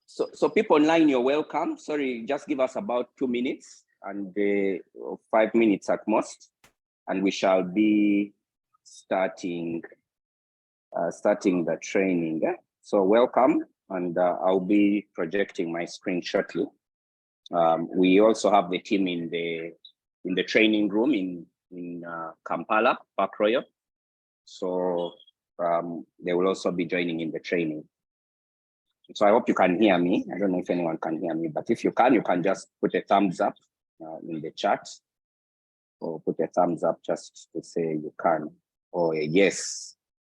So people online, you're welcome. Sorry, just give us about 2 minutes and 5 minutes at most, and we shall be starting the training. So welcome, and I'll be projecting my screen shortly. We also have the team in the training room in Kampala, Park Royal. So they will also be joining in the training. So I hope you can hear me. I don't know if anyone can hear me, but if you can just put a thumbs up in the chat, or put a thumbs up just to say you can, or a yes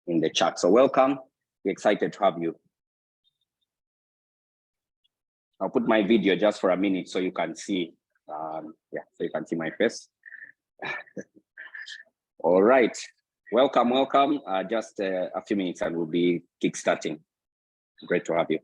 in the chat. So welcome. We're excited to have you. I'll put my video just for a minute so you can see. Yeah, so you can see my face. All right. Welcome. Just a few minutes and we'll be kickstarting. Great to have you.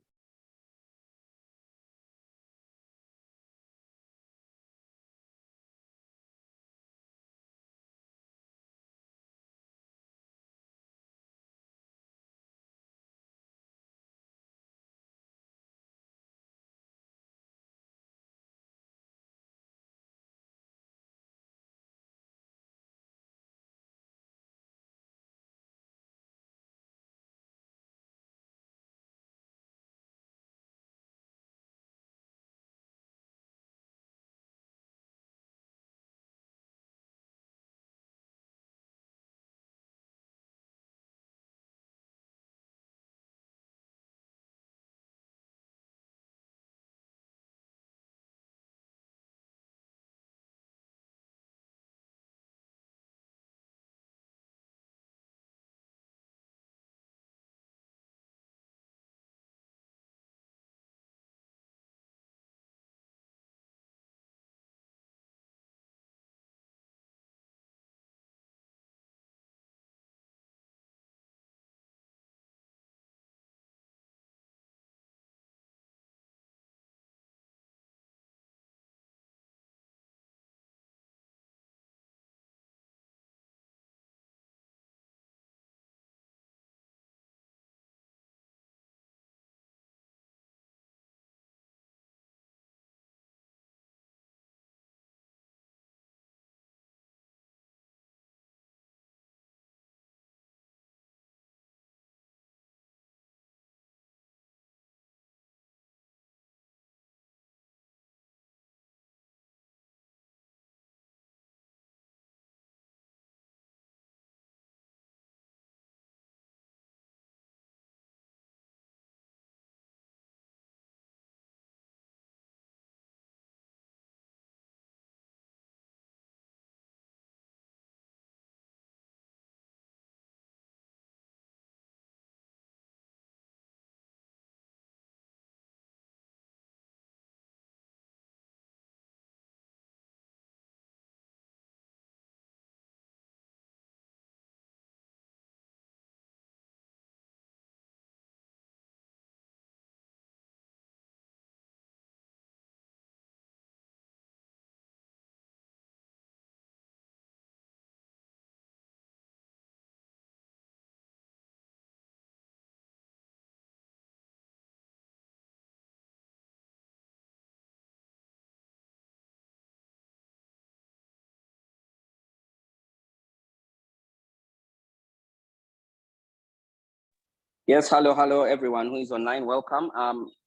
Yes, hello, everyone who is online. Welcome.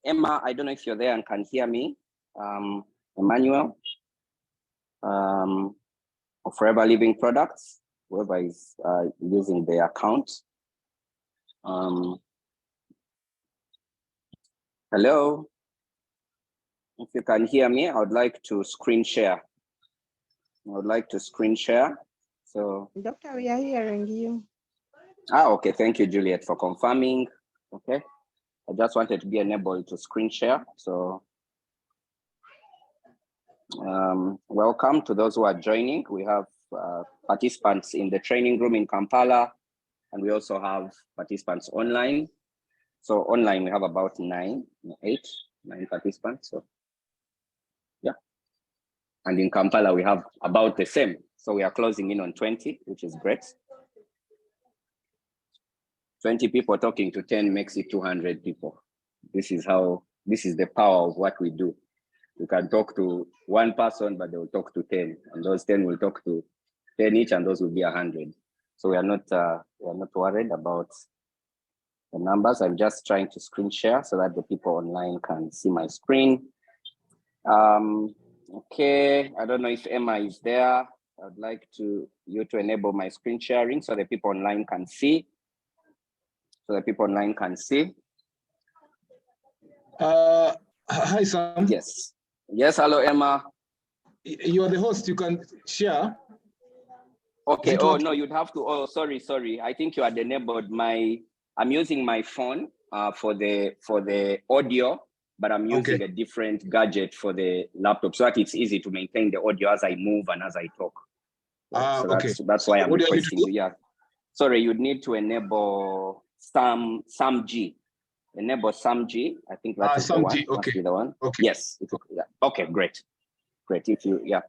Emma, I don't know if you're there and can hear me. Emmanuel, of Forever Living Products, whoever is using the account. Hello. If you can hear me, I would like to screen share. So, Doctor, we are hearing you. Okay. Thank you, Juliet, for confirming. Okay. I just wanted to be enabled to screen share. So, welcome to those who are joining. We have participants in the training room in Kampala, and we also have participants online. So online, we have about 9 participants. So yeah. And in Kampala, we have about the same. So we are closing in on 20, which is great. 20 people talking to 10 makes it 200 people. This is the power of what we do. You can talk to one person, but they will talk to 10, and those 10 will talk to 10 each, and those will be 100. So we are not worried about the numbers. I'm just trying to screen share so that the people online can see my screen. Okay, I don't know if Emma is there. I'd like you to enable my screen sharing so the people online can see. Hi, Sam. Yes, hello, Emma. You are the host, you can share. Okay, no, you'd have to, sorry. I think you had enabled I'm using my phone for the audio, but I'm using a different gadget for the laptop so that it's easy to maintain the audio as I move and as I talk. So that's why I'm requesting you. Yeah. Sorry, you'd need to enable Sam G. Enable Sam G. I think that's the one. Must be the one. Okay. Yes. Yeah. Okay, great. If you, yeah.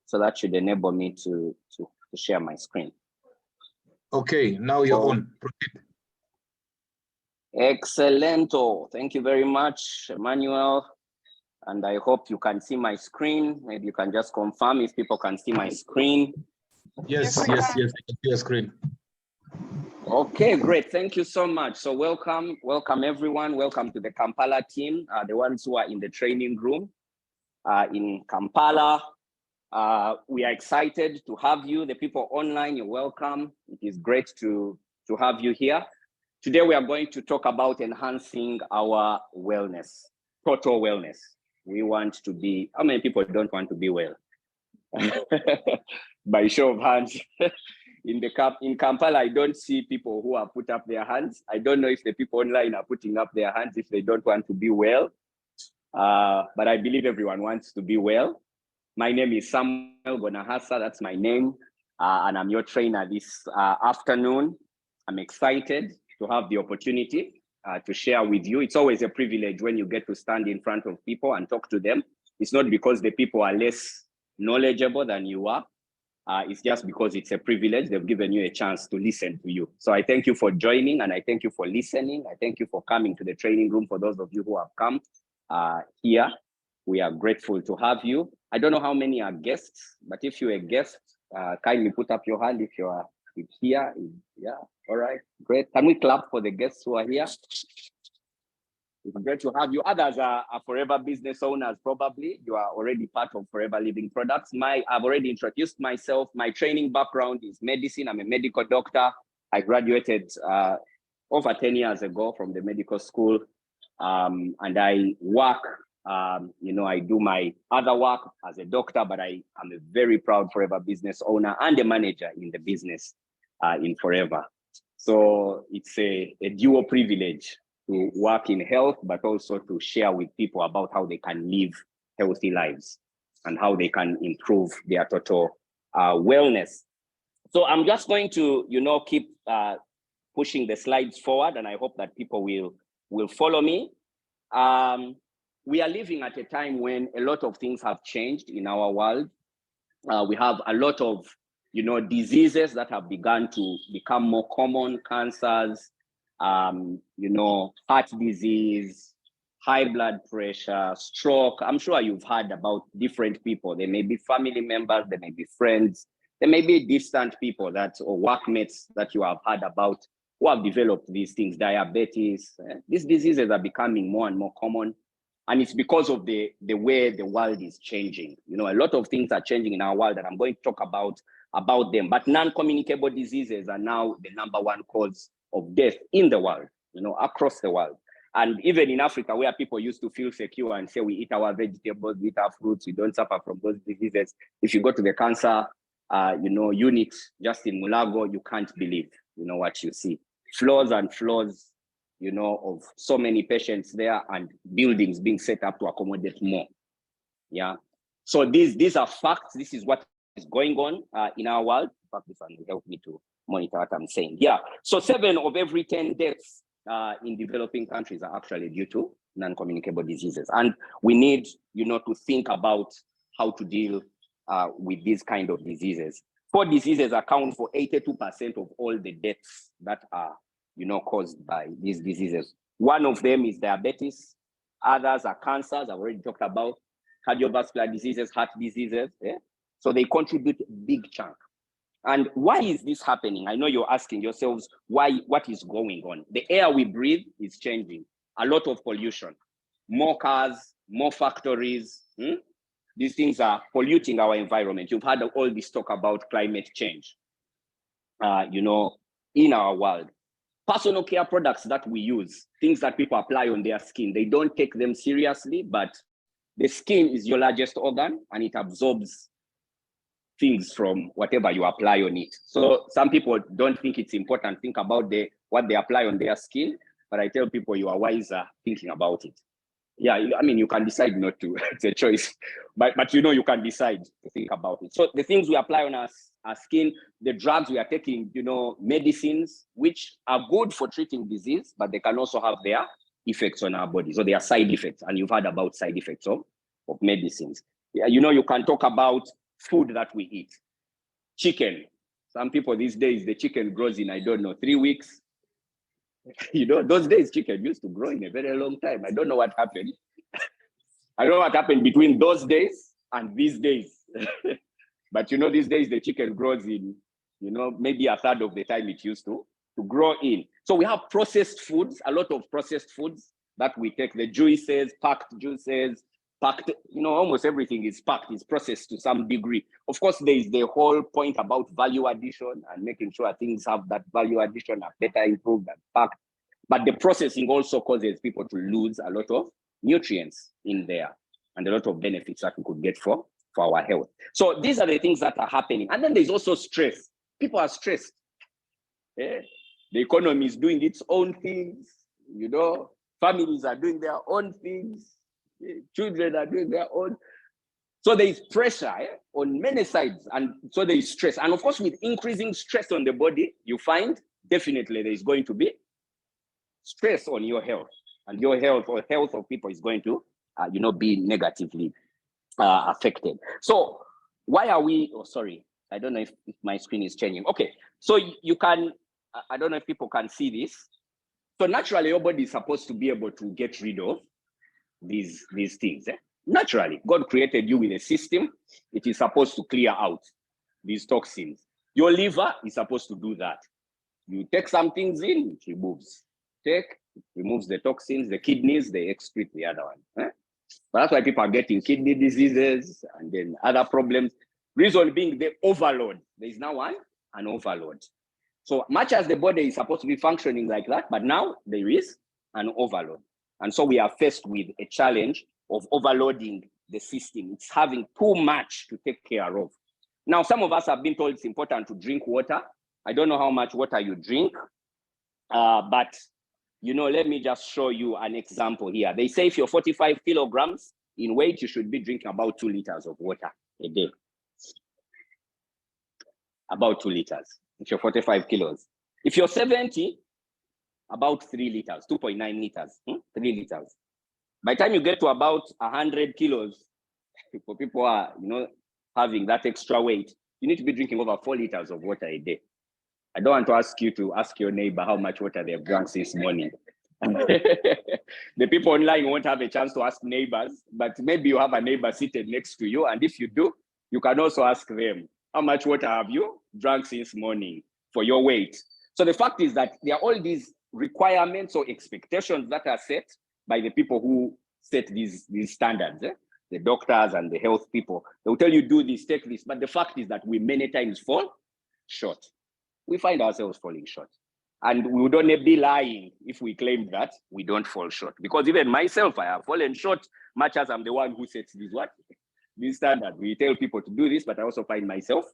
So that should enable me to share my screen. Okay, now you're on. Proceed. Excellento. Thank you very much, Emmanuel. And I hope you can see my screen. Maybe you can just confirm if people can see my screen. Yes, I can see your screen. Okay, great. Thank you so much. So welcome everyone. Welcome to the Kampala team, the ones who are in the training room in Kampala. We are excited to have you. The people online, you're welcome. It is great to have you here. Today, we are going to talk about enhancing our wellness, total wellness. We want to be, how many people don't want to be well? By show of hands. In Kampala, I don't see people who have put up their hands. I don't know if the people online are putting up their hands if they don't want to be well. But I believe everyone wants to be well. My name is Sam Gonahasa, that's my name. And I'm your trainer this afternoon. I'm excited to have the opportunity to share with you. It's always a privilege when you get to stand in front of people and talk to them. It's not because the people are less knowledgeable than you are. It's just because it's a privilege. They've given you a chance to listen to you. So I thank you for joining, and I thank you for listening. I thank you for coming to the training room. For those of you who have come here, we are grateful to have you. I don't know how many are guests, but if you're a guest, kindly put up your hand if you are here. Yeah, all right, great. Can we clap for the guests who are here? It's great to have you. Others are forever business owners, probably. You are already part of Forever Living Products. I've already introduced myself. My training background is medicine. I'm a medical doctor. I graduated over 10 years ago from the medical school. And I work, I do my other work as a doctor, but I am a very proud Forever business owner and a manager in the business in Forever. So it's a dual privilege to work in health, but also to share with people about how they can live healthy lives and how they can improve their total wellness. So I'm just going to, keep pushing the slides forward, and I hope that people will follow me. We are living at a time when a lot of things have changed in our world. We have a lot of, diseases that have begun to become more common, cancers, heart disease, high blood pressure, stroke. I'm sure you've heard about different people. They may be family members, they may be friends, they may be distant people or workmates that you have heard about who have developed these things, diabetes. These diseases are becoming more and more common. And it's because of the way the world is changing. You know, a lot of things are changing in our world, and I'm going to talk about them. But non-communicable diseases are now the #1 cause of death in the world, you know, across the world. And even in Africa, where people used to feel secure and say we eat our vegetables, we eat our fruits, we don't suffer from those diseases. If you go to the cancer, you know, unit just in Mulago, you can't believe, you know, what you see. Floors and floors, you know, of so many patients there, and buildings being set up to accommodate more. Yeah. So these are facts. This is what is going on in our world. In fact, this one will help me to monitor what I'm saying. Yeah. So 7 of every 10 deaths in developing countries are actually due to non-communicable diseases. And we need, you know, to think about how to deal with these kind of diseases. 4 diseases account for 82% of all the deaths that are, you know, caused by these diseases. One of them is diabetes. Others are cancers, I've already talked about, cardiovascular diseases, heart diseases. Yeah? So they contribute a big chunk. And why is this happening? I know you're asking yourselves, why? What is going on? The air we breathe is changing. A lot of pollution, more cars, more factories. These things are polluting our environment. You've had all this talk about climate change, you know, in our world. Personal care products that we use, things that people apply on their skin, they don't take them seriously, but the skin is your largest organ and it absorbs things from whatever you apply on it. So some people don't think it's important, think about what they apply on their skin, but I tell people you are wiser thinking about it. Yeah, I mean, you can decide not to, it's a choice, but you know, you can decide to think about it. So the things we apply on our skin, the drugs we are taking, you know, medicines, which are good for treating disease, but they can also have their effects on our body. So they are side effects, and you've heard about side effects of medicines. Yeah, you know, you can talk about food that we eat. Chicken. Some people these days, the chicken grows in, I don't know, 3 weeks. You know, those days chicken used to grow in a very long time. I don't know what happened. I don't know what happened between those days and these days. But you know, these days the chicken grows in, you know, maybe a third of the time it used to grow in. So we have processed foods, a lot of processed foods that we take, the juices, packed juices, packed, you know, almost everything is packed, is processed to some degree. Of course, there is the whole point about value addition and making sure things have that value addition, are better improved and packed. But the processing also causes people to lose a lot of nutrients in there and a lot of benefits that we could get for our health. So these are the things that are happening. And then there's also stress. People are stressed. Yeah. The economy is doing its own things, you know, families are doing their own things. Children are doing their own. So there is pressure on many sides, and so there is stress. And of course, with increasing stress on the body, you find definitely there is going to be stress on your health, and your health or health of people is going to, you know, be negatively affected. So why are we? Oh, sorry, I don't know if my screen is changing. Okay, so you can. I don't know if people can see this. So naturally, your body is supposed to be able to get rid of these things. Naturally, God created you with a system. It is supposed to clear out these toxins. Your liver is supposed to do that. You take some things in, it removes. It removes the toxins. The kidneys, they excrete the other one. But that's why people are getting kidney diseases and then other problems. Reason being the overload. There is now an overload. So much as the body is supposed to be functioning like that, but now there is an overload. And so we are faced with a challenge of overloading the system. It's having too much to take care of. Now, some of us have been told it's important to drink water. I don't know how much water you drink, but you know, let me just show you an example here. They say if you're 45 kilograms in weight, you should be drinking about 2 liters of water a day. About 2 liters. If you're 45 kilos. If you're 70, about 3 liters, 2.9 liters, 3 liters. By the time you get to about 100 kilos, for people who are, you know, having that extra weight, you need to be drinking over 4 liters of water a day. I don't want to ask you to ask your neighbor how much water they have drunk this morning. The people online won't have a chance to ask neighbors, but maybe you have a neighbor seated next to you. And if you do, you can also ask them, how much water have you drunk since morning for your weight? So the fact is that there are all these requirements or expectations that are set by the people who set these standards, the doctors and the health people. They'll tell you, do this, take this. But the fact is that we many times fall short. We find ourselves falling short. And we would only be lying if we claim that we don't fall short. Because even myself, I have fallen short, much as I'm the one who sets this standard. We tell people to do this, but I also find myself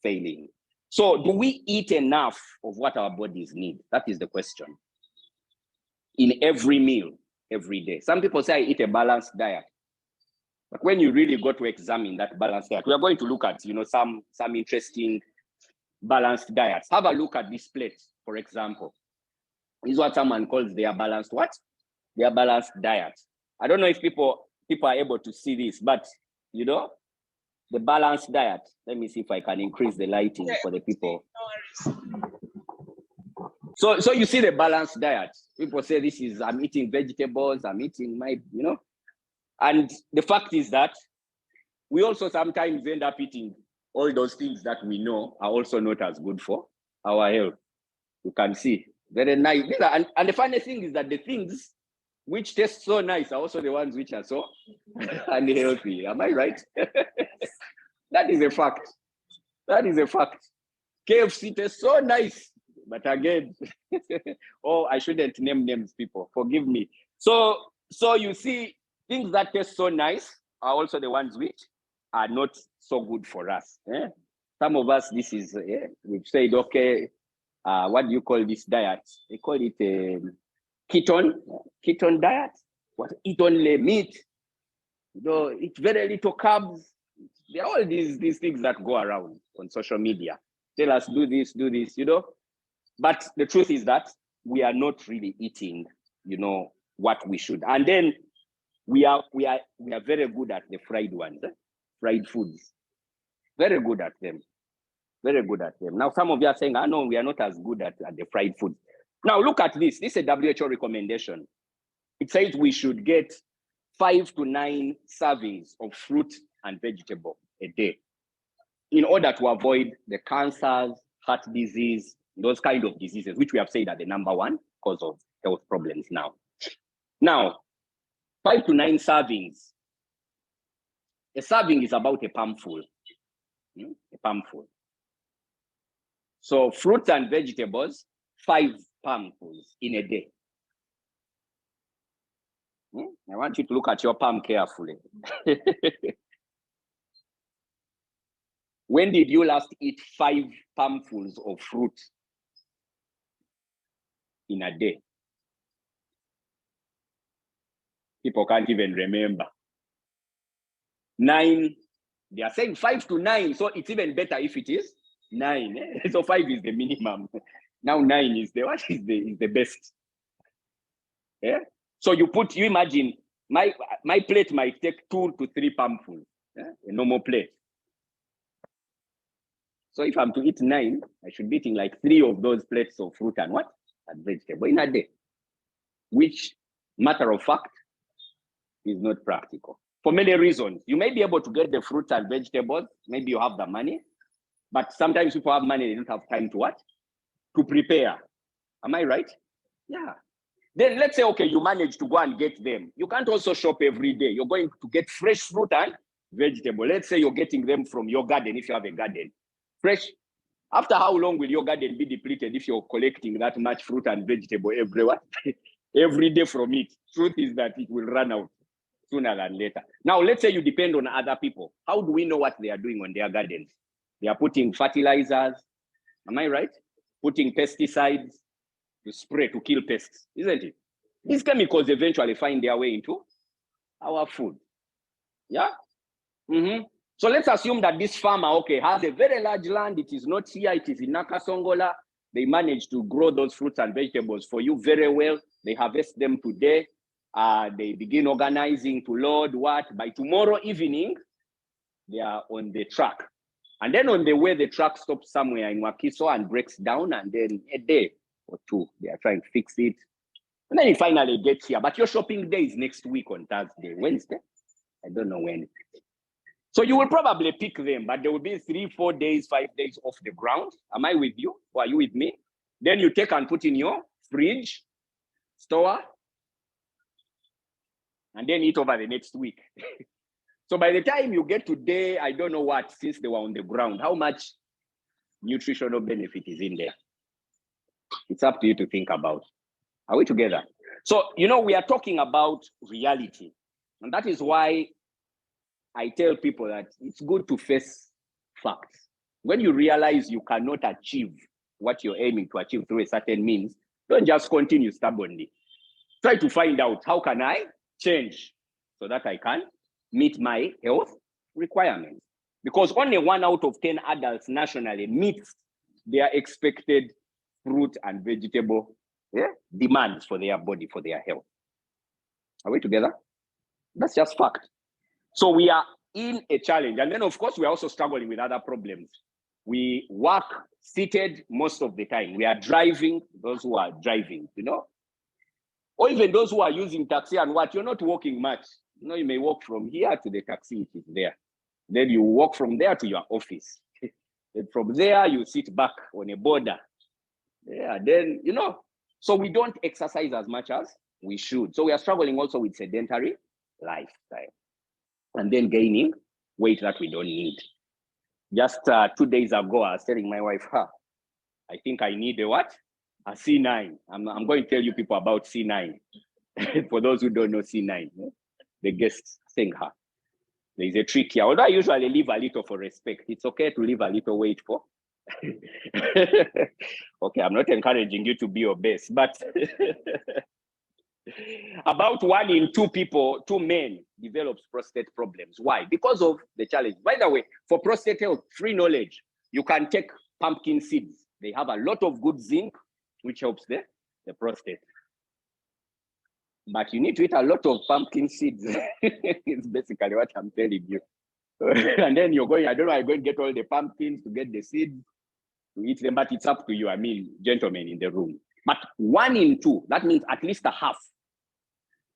failing. So do we eat enough of what our bodies need? That is the question. In every meal, every day. Some people say I eat a balanced diet. But when you really go to examine that balanced diet, we are going to look at, some interesting balanced diets. Have a look at this plate, for example. This is what someone calls their balanced what? Their balanced diet. I don't know if people are able to see this, but the balanced diet. Let me see if I can increase the lighting for the people. So you see the balanced diet. People say this is, I'm eating vegetables, I'm eating and the fact is that we also sometimes end up eating all those things that we know are also not as good for our health. You can see, very nice. And the funny thing is that the things which taste so nice are also the ones which are so unhealthy. Am I right? That is a fact. That is a fact. KFC tastes so nice, but again, I shouldn't name names, people. Forgive me. So you see, things that taste so nice are also the ones which are not so good for us. Some of us, this is, we've said, okay, what do you call this diet? They call it ketone diet. What? Eat only meat. Eat very little carbs. There are all these things that go around on social media. Tell us, do this, But the truth is that we are not really eating, what we should. And then we are very good at the fried ones, fried foods. Very good at them. Very good at them. Now, some of you are saying, no, we are not as good at the fried food. Now, look at this. This is a WHO recommendation. It says we should get 5 to 9 servings of fruit and vegetable a day in order to avoid the cancers, heart disease, those kind of diseases, which we have said are the number one cause of health problems now. Now, 5 to 9 servings. A serving is about a palmful. A palmful. So fruits and vegetables, 5 palmfuls in a day. I want you to look at your palm carefully. When did you last eat 5 palmfuls of fruit in a day? People can't even remember. 9, they are saying 5 to 9, so it's even better if it is 9. So 5 is the minimum. Now 9 is the best. Yeah. So you imagine my plate might take 2 to 3 palmfuls, a normal plate. So if I'm to eat 9, I should be eating like 3 of those plates of fruit and and vegetable in a day, which, matter of fact, is not practical for many reasons. You may be able to get the fruits and vegetables. Maybe you have the money, but sometimes people have money, they don't have time to prepare. Am I right? Yeah. Then let's say, okay, you manage to go and get them. You can't also shop every day. You're going to get fresh fruit and vegetable. Let's say you're getting them from your garden if you have a garden. Fresh. After how long will your garden be depleted if you're collecting that much fruit and vegetable every day from it? Truth is that it will run out sooner than later. Now, let's say you depend on other people. How do we know what they are doing on their gardens? They are putting fertilizers. Am I right? Putting pesticides to spray to kill pests, isn't it? These chemicals eventually find their way into our food. Yeah? So let's assume that this farmer, has a very large land. It is not here. It is in Nakasongola. They manage to grow those fruits and vegetables for you very well. They harvest them today. They begin organizing to load by tomorrow evening, they are on the truck. And then on the way, the truck stops somewhere in Wakiso and breaks down. And then a day or 2, they are trying to fix it. And then it finally gets here. But your shopping day is next week on Thursday, Wednesday. I don't know when. So you will probably pick them, but there will be 3, 4 days, 5 days off the ground. Am I with you? Or are you with me? Then you take and put in your fridge, store, and then eat over the next week. So by the time you get today, I don't know what, since they were on the ground, how much nutritional benefit is in there? It's up to you to think about. Are we together? So, we are talking about reality. And that is why I tell people that it's good to face facts. When you realize you cannot achieve what you're aiming to achieve through a certain means, don't just continue stubbornly. Try to find out, how can I change so that I can meet my health requirements? Because only 1 out of 10 adults nationally meets their expected fruit and vegetable demands for their body, for their health. Are we together? That's just fact. So we are in a challenge. And then, of course, we are also struggling with other problems. We work seated most of the time. We are driving, those who are driving, or even those who are using taxi and what, you're not walking much. You may walk from here to the taxi, it is there. Then you walk from there to your office. And from there, you sit back on a border. Yeah, then, so we don't exercise as much as we should. So we are struggling also with sedentary lifestyle. And then gaining weight that we don't need. Just 2 days ago, I was telling my wife, I think I need a what? A C9. I'm going to tell you people about C9. For those who don't know C9, the guests saying her. There is a trick here. Although I usually leave a little for respect, it's okay to leave a little weight for. Okay, I'm not encouraging you to be obese, but about 1 in 2 people, 2 men develops prostate problems. Why? Because of the challenge. By the way, for prostate health, free knowledge, you can take pumpkin seeds. They have a lot of good zinc, which helps the prostate. But you need to eat a lot of pumpkin seeds. It's basically what I'm telling you. And then you're going, I don't know, I'm going to get all the pumpkins to get the seeds to eat them, but it's up to you. I mean, gentlemen in the room. But 1 in 2, that means at least a half,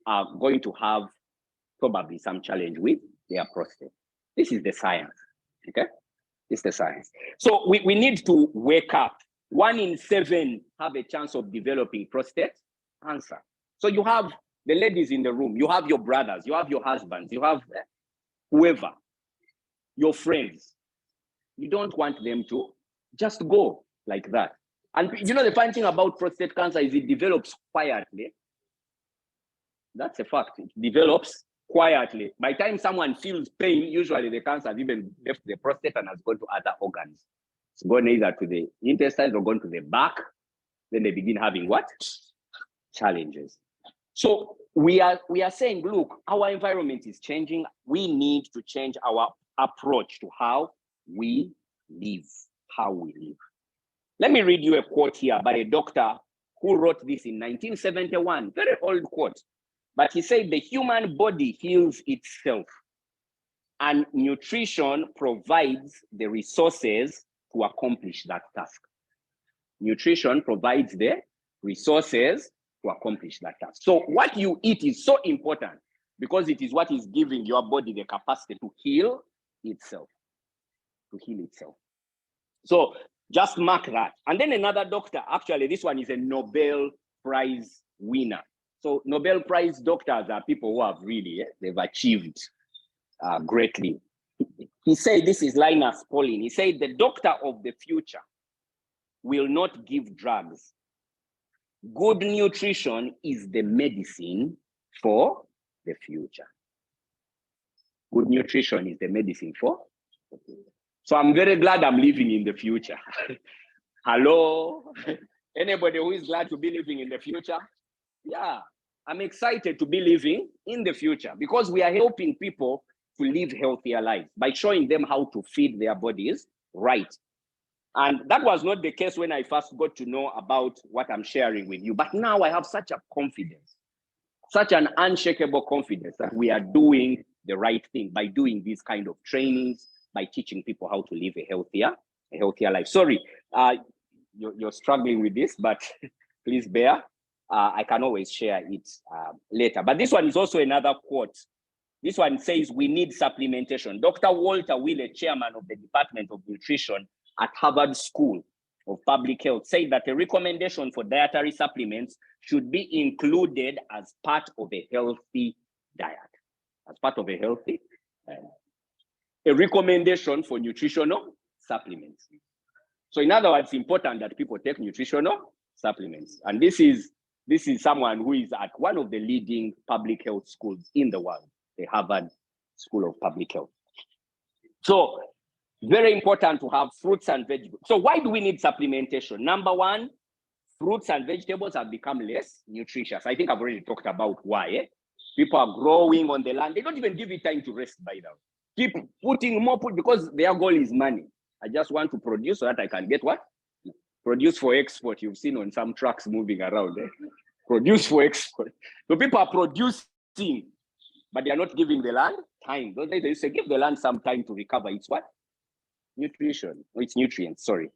are going to have probably some challenge with their prostate. This is the science, okay? This is the science. So we need to wake up. 1 in 7 have a chance of developing prostate cancer. So you have the ladies in the room, you have your brothers, you have your husbands, you have whoever, your friends. You don't want them to just go like that. And the funny thing about prostate cancer is it develops quietly. That's a fact. It develops quietly. By the time someone feels pain, usually the cancer has even left the prostate and has gone to other organs. It's gone either to the intestines or gone to the back. Then they begin having what? Challenges. So we are saying, look, our environment is changing. We need to change our approach to how we live. Let me read you a quote here by a doctor who wrote this in 1971, very old quote. But he said the human body heals itself and nutrition provides the resources to accomplish that task. Nutrition provides the resources to accomplish that task. So what you eat is so important because it is what is giving your body the capacity to heal itself. So just mark that. And then another doctor, actually, this one is a Nobel Prize winner. So Nobel Prize doctors are people who have really, they've achieved greatly. He said, this is Linus Pauling. He said, the doctor of the future will not give drugs. Good nutrition is the medicine for the future. Good nutrition is the medicine for the future. So I'm very glad I'm living in the future. Hello? Anybody who is glad to be living in the future? Yeah, I'm excited to be living in the future because we are helping people to live healthier lives by showing them how to feed their bodies right. And that was not the case when I first got to know about what I'm sharing with you. But now I have such a confidence, such an unshakable confidence that we are doing the right thing by doing these kind of trainings, by teaching people how to live a healthier life. Sorry, you're struggling with this, but please bear. I can always share it later. But this one is also another quote. This one says, we need supplementation. Dr. Walter Wheeler, chairman of the Department of Nutrition at Harvard School, of Public Health said that a recommendation for dietary supplements should be included as part of a healthy diet. As part of a healthy diet. A recommendation for nutritional supplements. So in other words, it's important that people take nutritional supplements. And this is someone who is at one of the leading public health schools in the world, the Harvard School of Public Health. So very important to have fruits and vegetables. So why do we need supplementation? Number one, fruits and vegetables have become less nutritious. I think I've already talked about why. People are growing on the land. They don't even give it time to rest by now. Keep putting more because their goal is money. I just want to produce so that I can get what? Produce for export. You've seen on some trucks moving around. Produce for export. So people are producing, but they are not giving the land time. Those days they used to give the land some time to recover. It's what? Nutrition. Oh, it's nutrients, sorry.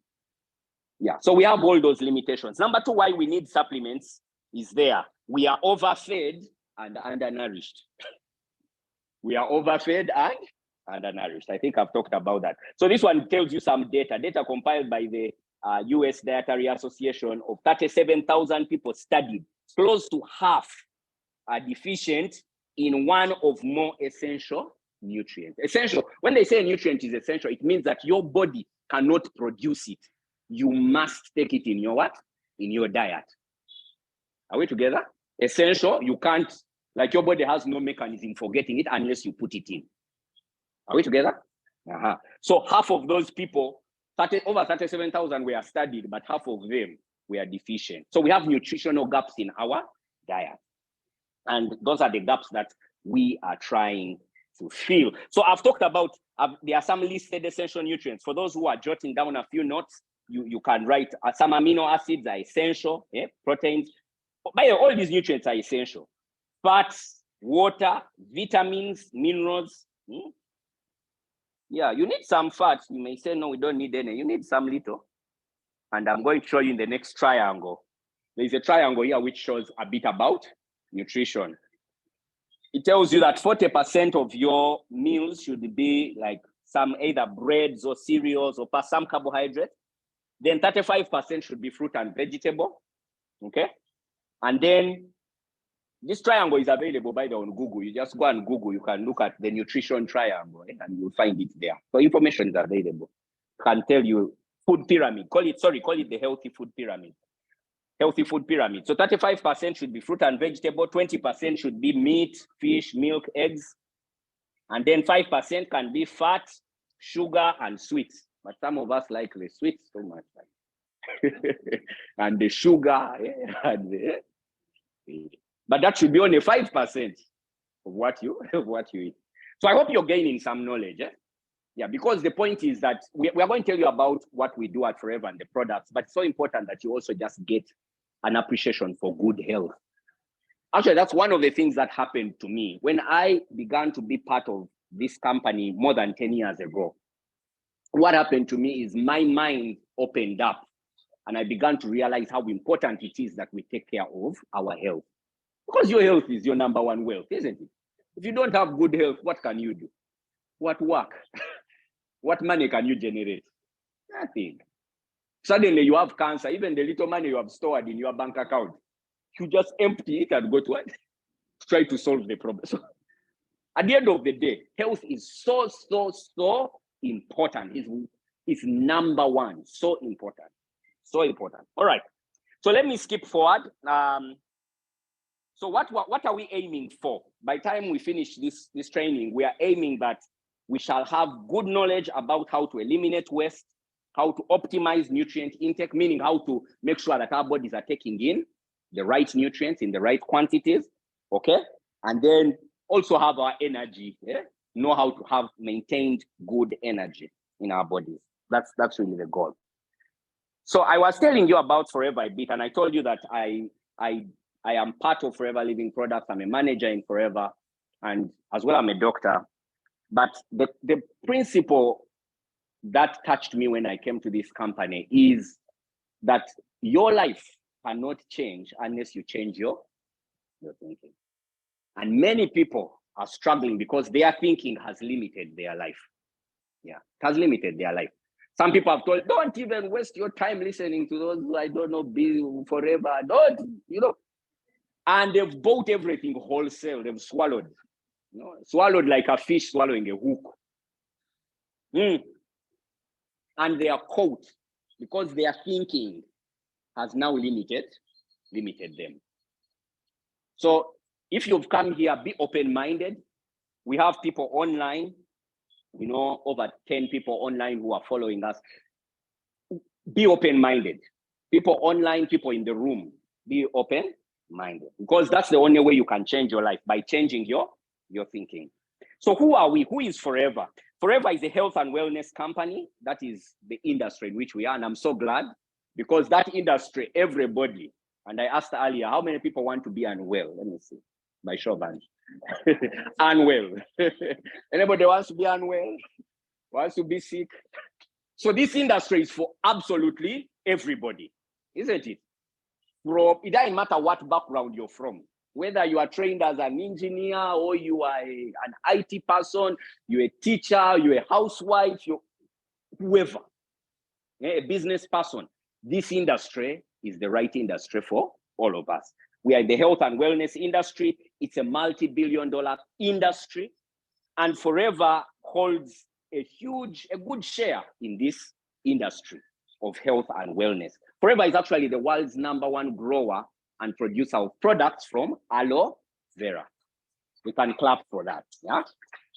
Yeah, so we have all those limitations. Number two, why we need supplements is there. We are overfed and undernourished. We are overfed and undernourished. I think I've talked about that. So this one tells you some data compiled by the US Dietary Association of 37,000 people studied. Close to half are deficient in one of more essential nutrients. Essential, when they say a nutrient is essential, it means that your body cannot produce it. You must take it in your what? In your diet. Are we together? Essential, you can't, like your body has no mechanism for getting it unless you put it in. Are we together? So half of those people, over 37,000 were studied, but half of them were deficient. So we have nutritional gaps in our diet. And those are the gaps that we are trying to fill. So I've talked about, there are some listed essential nutrients. For those who are jotting down a few notes, you can write some amino acids are essential, proteins. By the way, all these nutrients are essential. Fats, water, vitamins, minerals. Yeah, you need some fats. You may say, no, we don't need any. You need some little. And I'm going to show you in the next triangle. There's a triangle here which shows a bit about nutrition. It tells you that 40% of your meals should be like some either breads or cereals or some carbohydrate. Then 35% should be fruit and vegetable. Okay. And then this triangle is available by the way on Google. You just go and Google, you can look at the nutrition triangle and you'll find it there. So information is available. Can tell you food pyramid. Call it the healthy food pyramid. Healthy food pyramid. So 35% should be fruit and vegetable, 20% should be meat, fish, milk, eggs. And then 5% can be fat, sugar, and sweets. But some of us like the sweets so much. And the sugar. But that should be only 5% of what you eat. So I hope you're gaining some knowledge. Yeah, because the point is that we are going to tell you about what we do at Forever and the products, but it's so important that you also just get an appreciation for good health. Actually, that's one of the things that happened to me when I began to be part of this company more than 10 years ago. What happened to me is my mind opened up and I began to realize how important it is that we take care of our health. Because your health is your number one wealth, isn't it? If you don't have good health, what can you do? What work? What money can you generate? Nothing. Suddenly you have cancer, even the little money you have stored in your bank account, you just empty it and go to what? Try to solve the problem. So at the end of the day, health is so important. It's number one, so important. So important. All right. So let me skip forward. So what are we aiming for? By the time we finish this training, we are aiming that we shall have good knowledge about how to eliminate waste, how to optimize nutrient intake, meaning how to make sure that our bodies are taking in the right nutrients in the right quantities, okay? And then also have our energy, know how to have maintained good energy in our bodies. That's really the goal. So I was telling you about Forever a bit, and I told you that I am part of Forever Living Products. I'm a manager in Forever, and as well I'm a doctor. But the principle that touched me when I came to this company is that your life cannot change unless you change your thinking. And many people are struggling because their thinking has limited their life. Yeah, it has limited their life. Some people have told, don't even waste your time listening to those who I don't know, be forever. Don't, and they've bought everything wholesale. They've swallowed, swallowed like a fish swallowing a hook. And they are caught because their thinking has now limited them. So if you've come here, be open-minded. We have people online, over 10 people online who are following us. Be open-minded. People online, people in the room, be open-minded, because that's the only way you can change your life, by changing your thinking. So who are we? Who is Forever? Forever is a health and wellness company. That is the industry in which we are. And I'm so glad, because that industry, everybody, and I asked earlier, how many people want to be unwell? Let me see, by show of hands. Unwell. Anybody wants to be unwell? Wants to be sick? So this industry is for absolutely everybody, isn't it? It doesn't matter what background you're from, whether you are trained as an engineer or you are an IT person, you're a teacher, you're a housewife, you're whoever, a business person. This industry is the right industry for all of us. We are in the health and wellness industry. It's a multi-billion-dollar industry, and Forever holds a good share in this industry of health and wellness. Forever is actually the world's #1 grower and producer of products from aloe vera. We can clap for that, yeah?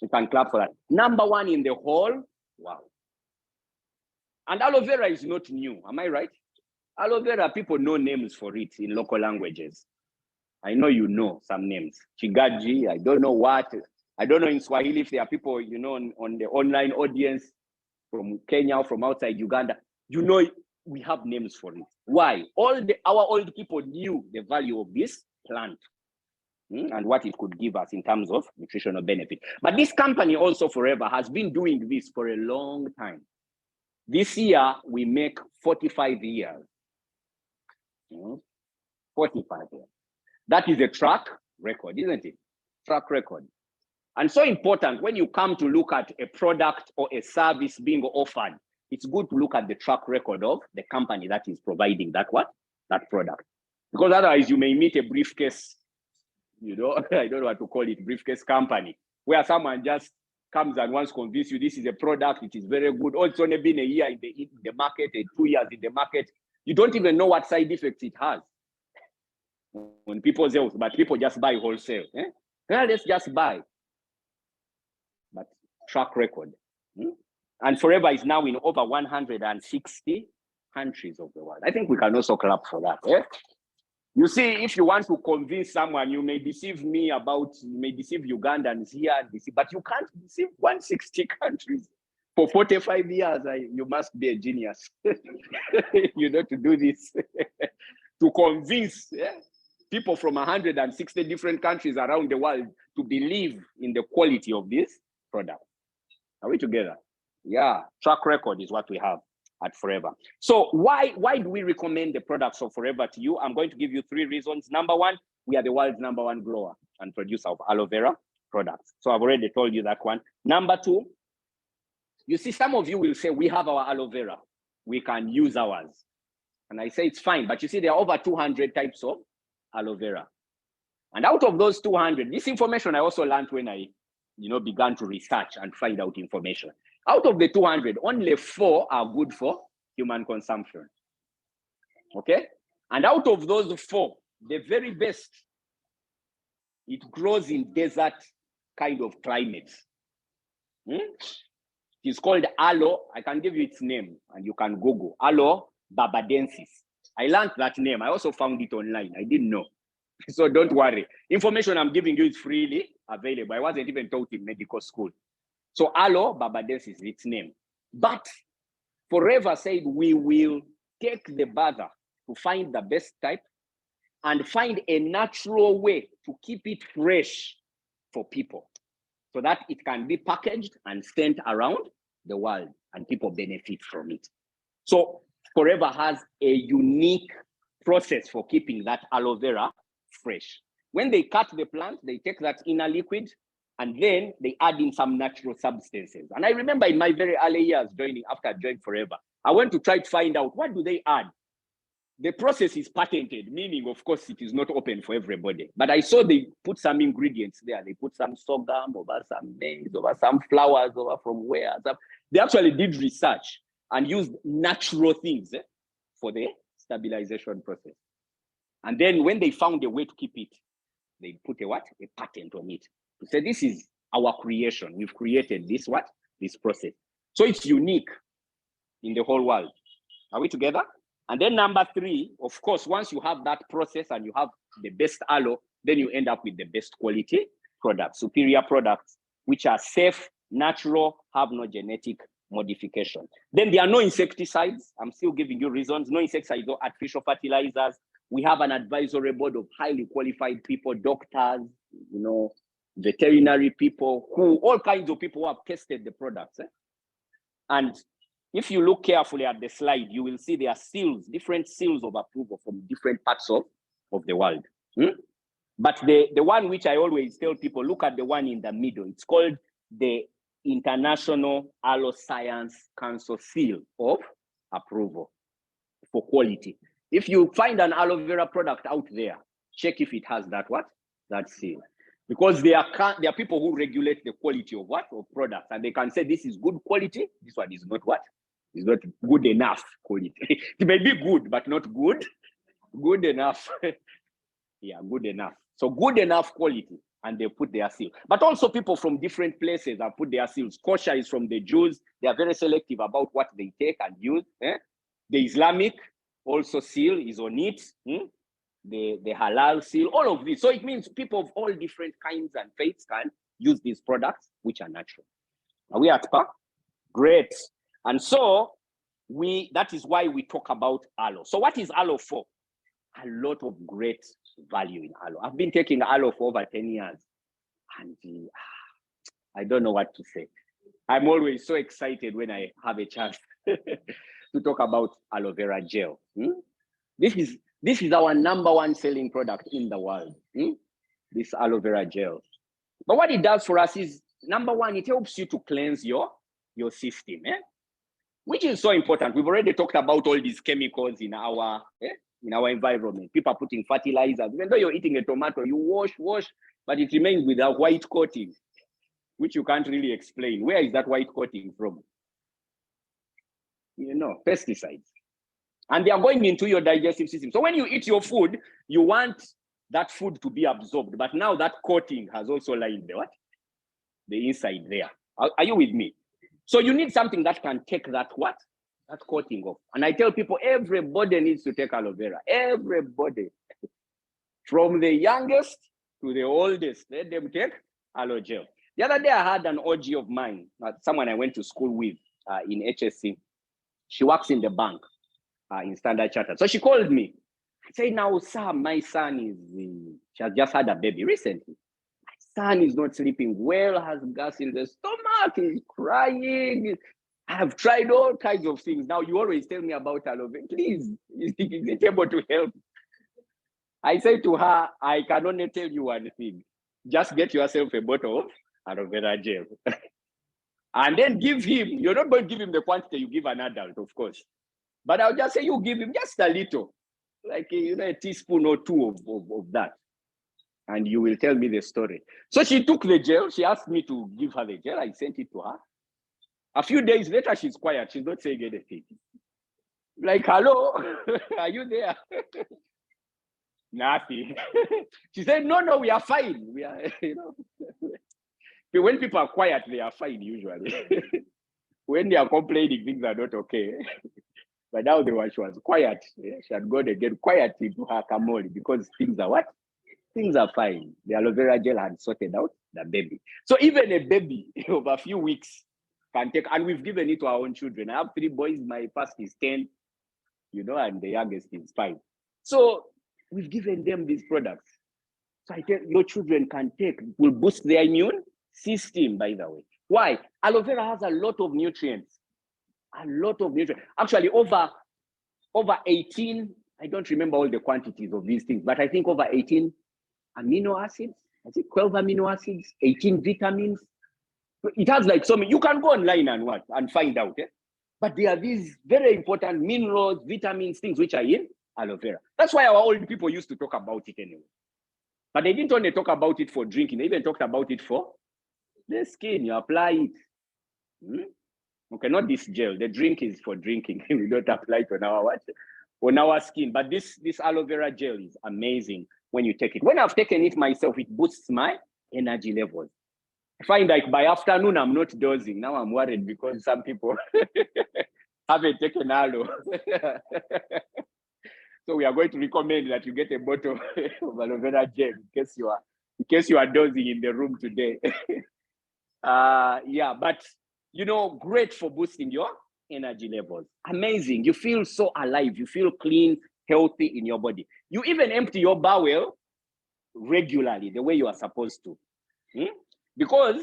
We can clap for that. #1 in the whole world. And aloe vera is not new, am I right? Aloe vera, people know names for it in local languages. I know you know some names. Chigaji, I don't know what. I don't know in Swahili if there are people, on the online audience from Kenya, from outside Uganda. We have names for it. Why? Our old people knew the value of this plant and what it could give us in terms of nutritional benefit. But this company also, Forever, has been doing this for a long time. This year, we make 45 years. 45 years. That is a track record, isn't it? Track record. And so important, when you come to look at a product or a service being offered, it's good to look at the track record of the company that is providing that product. Because otherwise you may meet a briefcase, I don't know what to call it, briefcase company, where someone just comes and wants to convince you this is a product, it is very good. Oh, it's only been a year in the market, 2 years in the market. You don't even know what side effects it has on people's health, but people just buy wholesale. Well, let's just buy. But track record. And Forever is now in over 160 countries of the world. I think we can also clap for that. You see, if you want to convince someone, you may deceive Ugandans here, but you can't deceive 160 countries for 45 years. You must be a genius, to do this, to convince people from 160 different countries around the world to believe in the quality of this product. Are we together? Yeah, track record is what we have at Forever. So why do we recommend the products of Forever to you? I'm going to give you 3 reasons. #1, we are the world's #1 grower and producer of aloe vera products. So I've already told you that one. #2, you see, some of you will say, we have our aloe vera, we can use ours. And I say, it's fine, but you see, there are over 200 types of aloe vera. And out of those 200, this information I also learned when I began to research and find out information. Out of the 200, only 4 are good for human consumption. Okay? And out of those 4, the very best, it grows in desert kind of climates. It's called aloe. I can give you its name and you can Google. Aloe barbadensis. I learned that name. I also found it online. I didn't know. So don't worry. Information I'm giving you is freely available. I wasn't even taught in medical school. So aloe barbadensis is its name. But Forever said we will take the bother to find the best type and find a natural way to keep it fresh for people so that it can be packaged and sent around the world and people benefit from it. So Forever has a unique process for keeping that aloe vera fresh. When they cut the plant, they take that inner liquid and then they add in some natural substances. And I remember in my very early years after joining Forever, I went to try to find out what do they add. The process is patented, meaning, of course, it is not open for everybody. But I saw they put some ingredients there. They put some sorghum over some maize, over some flowers, over from where. They actually did research and used natural things for the stabilization process. And then when they found a way to keep it, they put a patent on it. To say, this is our creation. We've created this process. So it's unique in the whole world. Are we together? And then number 3, of course, once you have that process and you have the best aloe, then you end up with the best quality products, superior products, which are safe, natural, have no genetic modification. Then there are no insecticides. I'm still giving you reasons. No insecticides or artificial fertilizers. We have an advisory board of highly qualified people, doctors, veterinary people, all kinds of people who have tested the products. And if you look carefully at the slide, you will see there are seals, different seals of approval from different parts of the world. But the one which I always tell people, look at the one in the middle. It's called the International Aloe Science Council Seal of Approval for quality. If you find an aloe vera product out there, check if it has that seal. Because there are people who regulate the quality of products, and they can say this is good quality, this one is not is not good enough quality. It may be good, but not good enough. Yeah, good enough. So good enough quality, and they put their seal. But also people from different places have put their seals. Kosher is from the Jews. They are very selective about what they take and use. The Islamic also seal is on it. The halal seal, all of this. So it means people of all different kinds and faiths can use these products, which are natural. Are we at par? Great. And so that is why we talk about aloe. So what is aloe for? A lot of great value in aloe. I've been taking aloe for over 10 years, and I don't know what to say. I'm always so excited when I have a chance to talk about aloe vera gel. This is our number 1 selling product in the world, this aloe vera gel. But what it does for us is, number 1, it helps you to cleanse your system, which is so important. We've already talked about all these chemicals in our environment. People are putting fertilizers. Even though you're eating a tomato, you wash, but it remains with a white coating, which you can't really explain. Where is that white coating from? Pesticides. And they are going into your digestive system. So when you eat your food, you want that food to be absorbed. But now that coating has also lined the inside there. Are you with me? So you need something that can take that coating off. And I tell people, everybody needs to take aloe vera. Everybody. From the youngest to the oldest, let them take aloe gel. The other day I had an OG of mine, someone I went to school with in HSC. She works in the bank. In Standard Chartered. So she called me. I said, now, sir, my son she has just had a baby recently. My son is not sleeping well, has gas in the stomach, he's crying. I have tried all kinds of things. Now, you always tell me about aloe vera. Please, is it able to help? I say to her, I can only tell you one thing. Just get yourself a bottle of aloe vera gel. And then give him, you're not going to give him the quantity you give an adult, of course. But I'll just say you give him just a little, like a teaspoon or 2 of that. And you will tell me the story. So she took the gel. She asked me to give her the gel. I sent it to her. A few days later, she's quiet. She's not saying anything. Like, hello, are you there? Nothing. She said, no, we are fine. We are, When people are quiet, they are fine usually. When they are complaining, things are not okay. But now she was quiet. She had gone again quiet into her kamoli because things are Things are fine. The aloe vera gel had sorted out the baby. So even a baby of a few weeks can take, and we've given it to our own children. I have 3 boys. My first is 10, and the youngest is 5. So we've given them these products. So I tell your children can take, will boost their immune system, by the way. Why? Aloe vera has a lot of nutrients. A lot of nutrients. Actually, over 18, I don't remember all the quantities of these things, but I think over 18 amino acids I think 12 amino acids, 18 vitamins. It has like so many. You can go online and find out. But there are these very important minerals, vitamins, things which are in aloe vera. That's why our old people used to talk about it anyway. But they didn't only talk about it for drinking. They even talked about it for the skin. You apply it. Okay, not this gel. The drink is for drinking. We don't apply it on our skin. But this aloe vera gel is amazing when you take it. When I've taken it myself, it boosts my energy levels. I find like by afternoon, I'm not dozing. Now I'm worried because some people haven't taken aloe. So we are going to recommend that you get a bottle of aloe vera gel in case you are dozing in the room today. Yeah, but great for boosting your energy levels. Amazing. You feel so alive. You feel clean, healthy in your body. You even empty your bowel regularly, the way you are supposed to. Because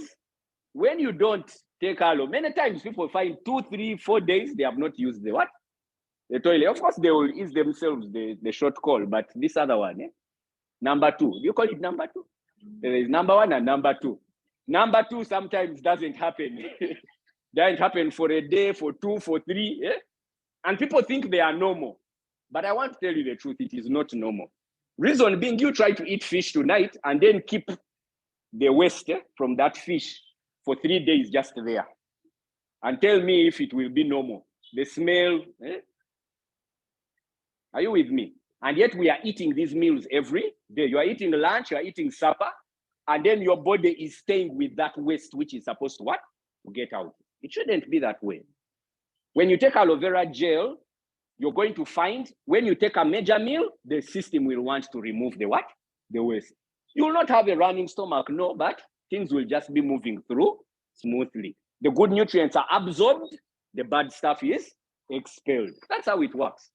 when you don't take aloe, many times people find 2, 3, 4 days they have not used the what? The toilet. Of course, they will ease themselves the short call, but this other one, number 2. Do you call it number 2? There is number 1 and number 2. Number 2 sometimes doesn't happen. Doesn't happen for a day, for 2, for 3. And people think they are normal. But I want to tell you the truth, it is not normal. Reason being, you try to eat fish tonight and then keep the waste from that fish for 3 days just there. And tell me if it will be normal. The smell. Are you with me? And yet we are eating these meals every day. You are eating lunch, you are eating supper, and then your body is staying with that waste, which is supposed to what? To get out. It shouldn't be that way. When you take aloe vera gel, you're going to find when you take a major meal, the system will want to remove the what? The waste. You will not have a running stomach, no, but things will just be moving through smoothly. The good nutrients are absorbed, the bad stuff is expelled. That's how it works.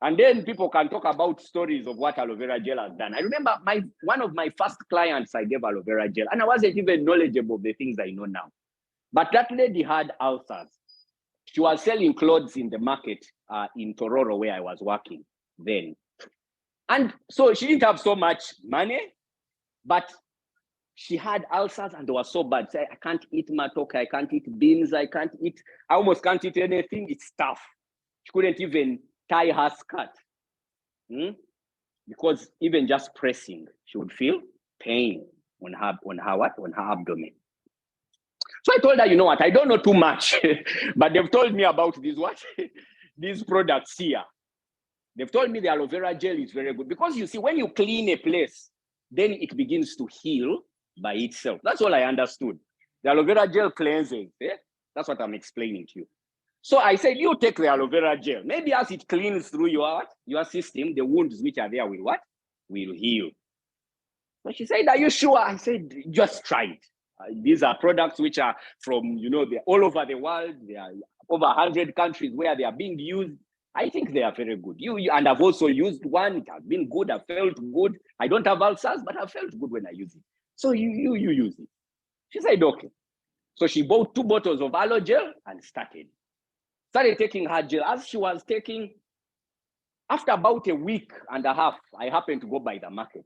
And then people can talk about stories of what aloe vera gel has done. I remember one of my first clients, I gave aloe vera gel, and I wasn't even knowledgeable of the things I know now. But that lady had ulcers. She was selling clothes in the market in Tororo, where I was working then. And so she didn't have so much money, but she had ulcers and they were so bad. So I can't eat matoke, I can't eat beans, I almost can't eat anything. It's tough. She couldn't even tie her skirt because even just pressing, she would feel pain on her abdomen. So I told her, you know what, I don't know too much, but they've told me about these products here. They've told me the aloe vera gel is very good because you see, when you clean a place, then it begins to heal by itself. That's all I understood. The aloe vera gel cleanses. That's what I'm explaining to you. So I said, you take the aloe vera gel. Maybe as it cleans through your system, the wounds which are there will what? Will heal. So she said, are you sure? I said, just try it. These are products which are from, they're all over the world. There are over 100 countries where they are being used. I think they are very good. And I've also used one. It has been good. I felt good. I don't have ulcers, but I felt good when I use it. So you use it. She said, okay. So she bought 2 bottles of aloe gel and started taking her gel. As she was taking, after about a week and a half, I happened to go by the market.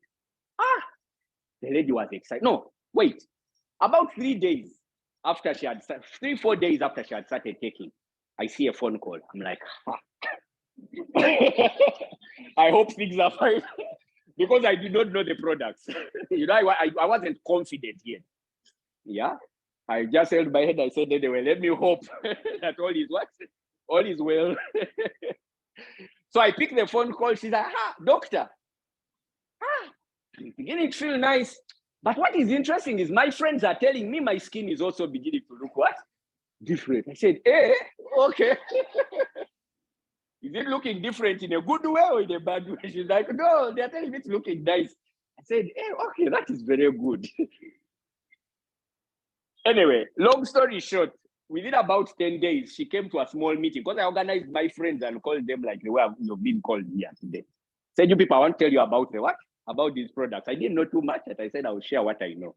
The lady was excited. No, wait. About 3 days after she had started, 3-4 days after she had started taking, I see a phone call. I'm like, I hope things are fine. Because I did not know the products. I wasn't confident yet. Yeah. I just held my head. I said, anyway, let me hope that all is what? All is well. So I picked the phone call. She's like, doctor. I'm beginning to feel nice. But what is interesting is my friends are telling me my skin is also beginning to look what? Different. I said, okay. Is it looking different in a good way or in a bad way? She's like, no, they're telling me it's looking nice. I said, okay, that is very good. Anyway, long story short, within about 10 days, she came to a small meeting because I organized my friends and called them like the way you've been called here today. Said, you people, I want to tell you about the what? About these products. I didn't know too much, but I said I will share what I know.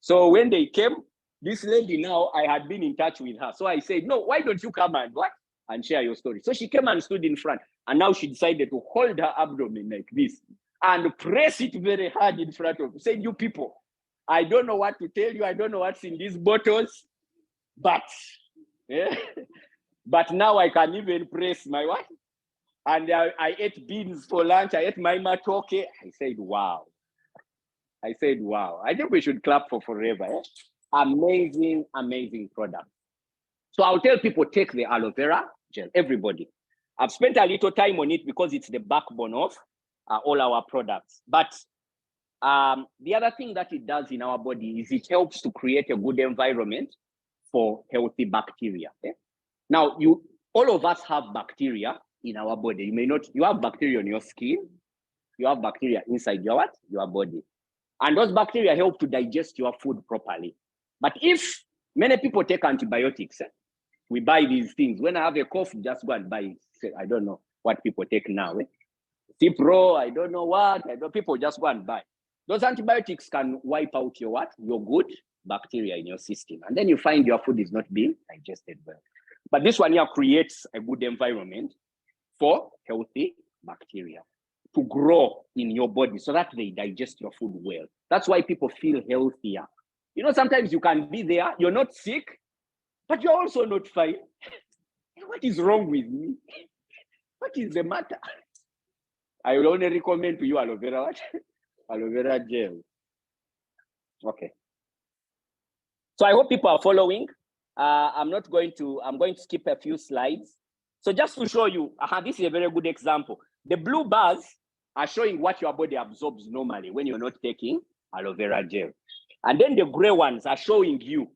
So when they came, this lady now, I had been in touch with her. So I said, no, why don't you come and what? And share your story. So she came and stood in front. And now she decided to hold her abdomen like this and press it very hard in front of you. Say, you people, I don't know what to tell you. I don't know what's in these bottles, but but now I can even press my what? And I ate beans for lunch. I ate my matoke. I said, wow. I said, wow. I think we should clap for forever. Amazing, amazing product. So I'll tell people, take the aloe vera gel, everybody. I've spent a little time on it because it's the backbone of all our products. But the other thing that it does in our body is it helps to create a good environment for healthy bacteria. Now, all of us have bacteria in our body. You may not, you have bacteria on your skin, you have bacteria inside your what? Your body. And those bacteria help to digest your food properly. But if many people take antibiotics, we buy these things. When I have a cough, just go and buy it. I don't know what people take now. Cipro, I don't know what. People just go and buy. Those antibiotics can wipe out your what? Your good bacteria in your system. And then you find your food is not being digested well. But this one here creates a good environment for healthy bacteria to grow in your body so that they digest your food well. That's why people feel healthier. You know, sometimes you can be there, you're not sick, but you're also not fine. What is wrong with me? What is the matter? I will only recommend to you aloe vera what? Aloe vera gel. Okay. So I hope people are following. I'm going to skip a few slides. So just to show you, this is a very good example. The blue bars are showing what your body absorbs normally when you're not taking aloe vera gel. And then the gray ones are showing you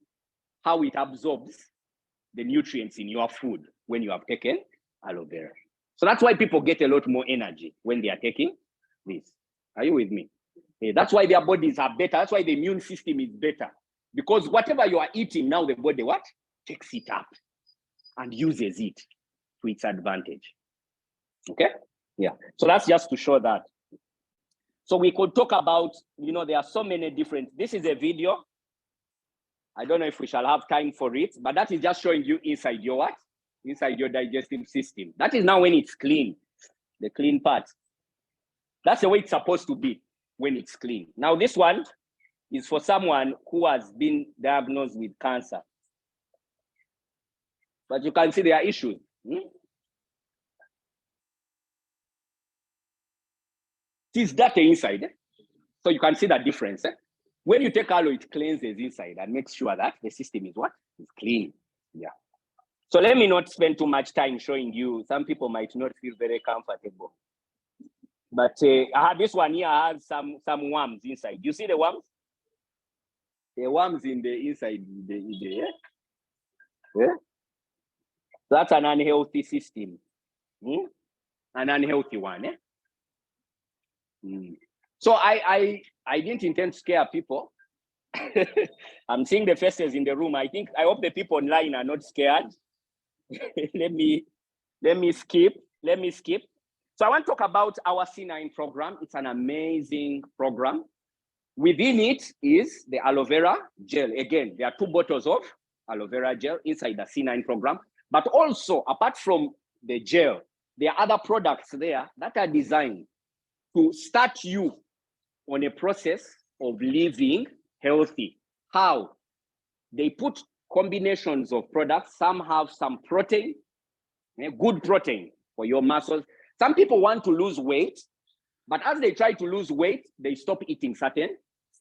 how it absorbs the nutrients in your food when you have taken aloe vera. So that's why people get a lot more energy when they are taking this. Are you with me? That's why their bodies are better. That's why the immune system is better. Because whatever you are eating now, the body what? Takes it up and uses it to its advantage. Okay? Yeah. So that's just to show that. So we could talk about, you know, there are so many different, this is a video. I don't know if we shall have time for it, but that is just showing you inside your what? Inside your digestive system. That is now when it's clean, the clean part. That's the way it's supposed to be when it's clean. Now this one is for someone who has been diagnosed with cancer. But you can see there are issues. It's dirty inside. So you can see the difference. When you take aloe, it cleanses inside and makes sure that the system is what? Is clean. Yeah. So let me not spend too much time showing you. Some people might not feel very comfortable. But this one here has some worms inside. You see the worms? The worms in the inside. Yeah? That's an unhealthy system. An unhealthy one. So I didn't intend to scare people. I'm seeing the faces in the room. I hope the people online are not scared. let me skip. So I want to talk about our C9 program. It's an amazing program. Within it is the aloe vera gel. Again, there are 2 bottles of aloe vera gel inside the C9 program. But also, apart from the gel, there are other products there that are designed to start you on a process of living healthy. How? They put combinations of products. Some have some protein, good protein for your muscles. Some people want to lose weight, but as they try to lose weight, they stop eating certain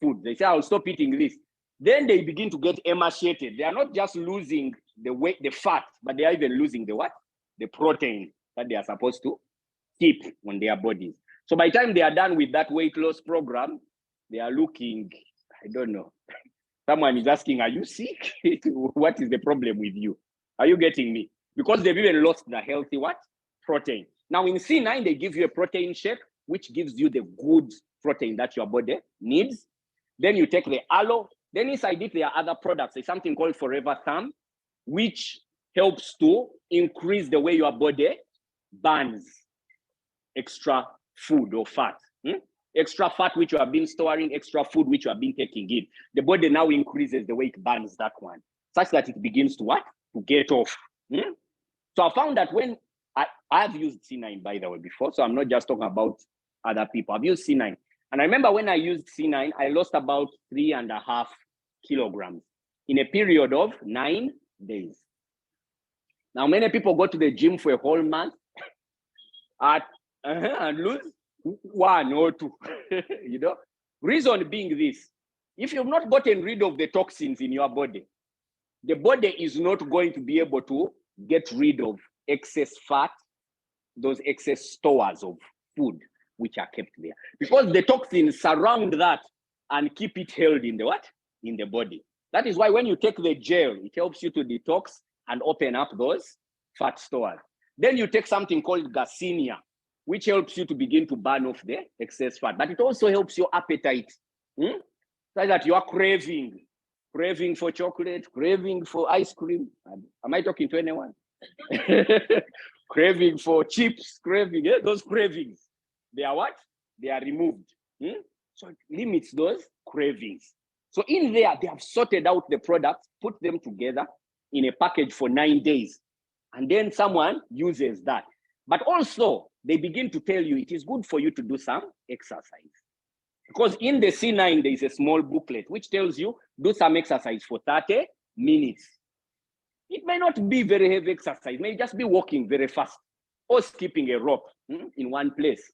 food. They say, I'll stop eating this. Then they begin to get emaciated. They are not just losing the weight, the fat, but they are even losing the what? The protein that they are supposed to keep on their bodies. So by the time they are done with that weight loss program, they are looking, I don't know. Someone is asking, are you sick? What is the problem with you? Are you getting me? Because they've even lost the healthy what? Protein. Now in C9, they give you a protein shake, which gives you the good protein that your body needs. Then you take the aloe. Then inside it, there are other products. There's something called Forever Thumb, which helps to increase the way your body burns extra food or fat. Extra fat which you have been storing, extra food which you have been taking in. The body now increases the way it burns that one, such that it begins to what? To get off. So I found that when I've used C9 by the way before, so I'm not just talking about other people. I've used C9. And I remember when I used C9, I lost about 3.5 kilograms in a period of 9 days. Now, many people go to the gym for a whole month and lose 1 or 2, you know? Reason being this, if you've not gotten rid of the toxins in your body, the body is not going to be able to get rid of excess fat, those excess stores of food which are kept there. Because the toxins surround that and keep it held in the what? In the body. That is why when you take the gel, it helps you to detox and open up those fat stores. Then you take something called Garcinia, which helps you to begin to burn off the excess fat. But it also helps your appetite. So that you are craving for chocolate, craving for ice cream. Am I talking to anyone? Craving for chips, those cravings. They are what? They are removed. So it limits those cravings. So in there, they have sorted out the products, put them together in a package for 9 days. And then someone uses that. But also, they begin to tell you it is good for you to do some exercise. Because in the C9, there is a small booklet which tells you do some exercise for 30 minutes. It may not be very heavy exercise, it may just be walking very fast or skipping a rope in one place.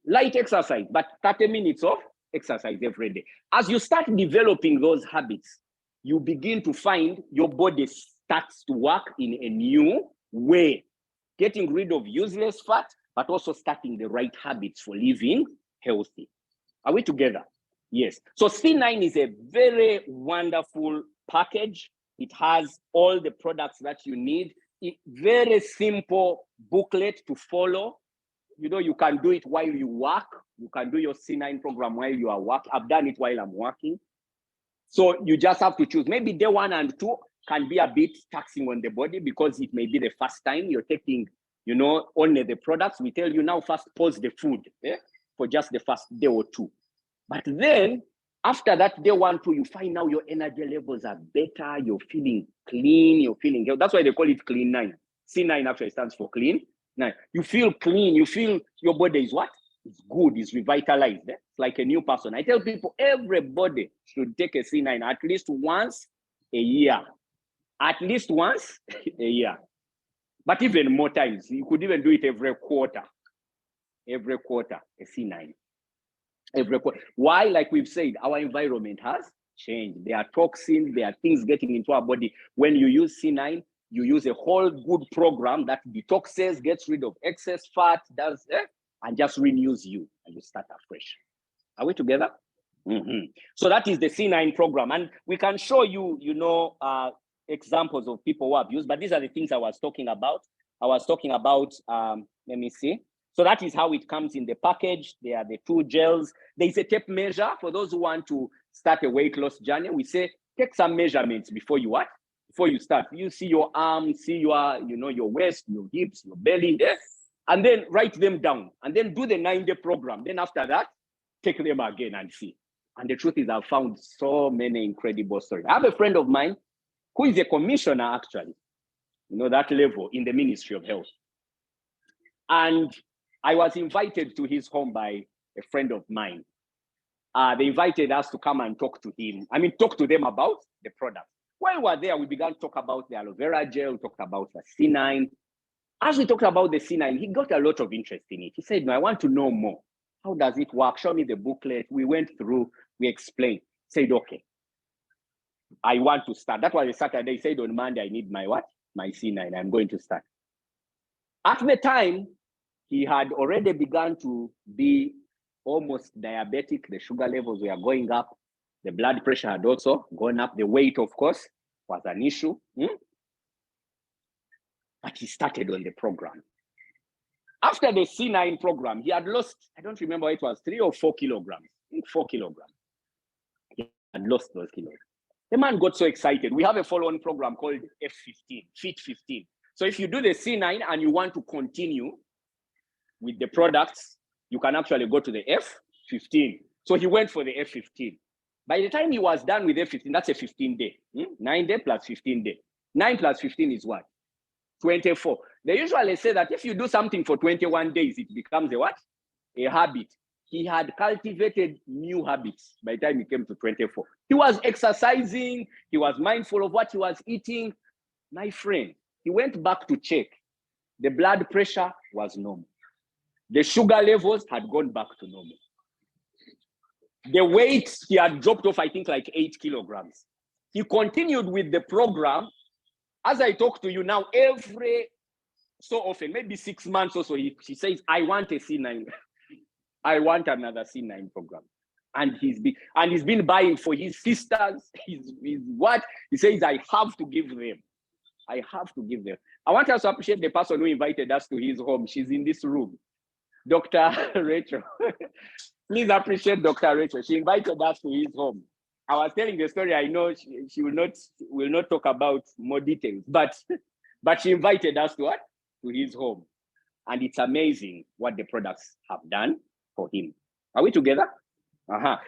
Light exercise, but 30 minutes of exercise every day. As you start developing those habits, you begin to find your body starts to work in a new way, getting rid of useless fat, but also starting the right habits for living healthy. Are we together? Yes. So C9 is a very wonderful package. It has all the products that you need. Very simple booklet to follow. You know, you can do it while you work. You can do your C9 program while you are working. I've done it while I'm working. So you just have to choose. Maybe day 1 and 2 can be a bit taxing on the body because it may be the first time you're taking, you know, only the products. We tell you now first pause the food for just the first day or 2. But then after that day 1, 2, you find now your energy levels are better. You're feeling clean. You're feeling healthy. That's why they call it clean 9. C9 actually stands for clean 9. You feel clean. You feel your body is what? It's good. It's revitalized. It's like a new person. I tell people everybody should take a C9 at least once a year. At least once a year. But even more times. You could even do it every quarter. Every quarter, a C9. Every quarter. Why? Like we've said, our environment has changed. There are toxins, there are things getting into our body. When you use C9, you use a whole good program that detoxes, gets rid of excess fat, does and just renews you, and you start afresh. Are we together? So that is the C9 program, and we can show you, you know, examples of people who have used. But these are the things I was talking about. I was talking about. Let me see. So that is how it comes in the package. There are the 2 gels. There is a tape measure for those who want to start a weight loss journey. We say take some measurements before you what? Before you start. You see your arms, see your, you know, your waist, your hips, your belly, and then write them down. And then do the 9-day program. Then after that, take them again and see. And the truth is, I've found so many incredible stories. I have a friend of mine who is a commissioner, actually, you know, that level in the Ministry of Health. And I was invited to his home by a friend of mine. They invited us to come and talk to him. I mean, talk to them about the product. While we were there, we began to talk about the aloe vera gel, talked about the C9. As we talked about the C9, he got a lot of interest in it. He said, no, I want to know more. How does it work? Show me the booklet. We went through, we explained. Said, okay, I want to start. That was a Saturday. He said, on Monday, I need my what? My C9. I'm going to start. At the time, he had already begun to be almost diabetic. The sugar levels were going up. The blood pressure had also gone up. The weight, of course, was an issue. But he started on the program. After the C9 program, he had lost, I don't remember, it was 3 or 4 kilograms. I think 4 kilograms. He had lost those kilograms. The man got so excited. We have a follow-on program called F15, Fit 15. So if you do the C9 and you want to continue with the products, you can actually go to the F15. So he went for the F15. By the time he was done with F15, that's a 15-day. 9 day plus 15 day. 9 plus 15 is what? 24. They usually say that if you do something for 21 days, it becomes a what? a habit. He had cultivated new habits by the time he came to 24. He was exercising. He was mindful of what he was eating. My friend, he went back to check. The blood pressure was normal. The sugar levels had gone back to normal. The weight, he had dropped off, I think, like 8 kilograms. He continued with the program. As I talk to you now, every so often, maybe 6 months or so, he says, I want a C9. I want another C9 program. And he's been buying for his sisters. His what? He says, I have to give them. I have to give them. I want us to appreciate the person who invited us to his home. She's in this room. Dr. Rachel. Please appreciate Dr. Rachel. She invited us to his home. I was telling the story. I know she will not talk about more details, but she invited us to what? To his home. And it's amazing what the products have done for him. Are we together?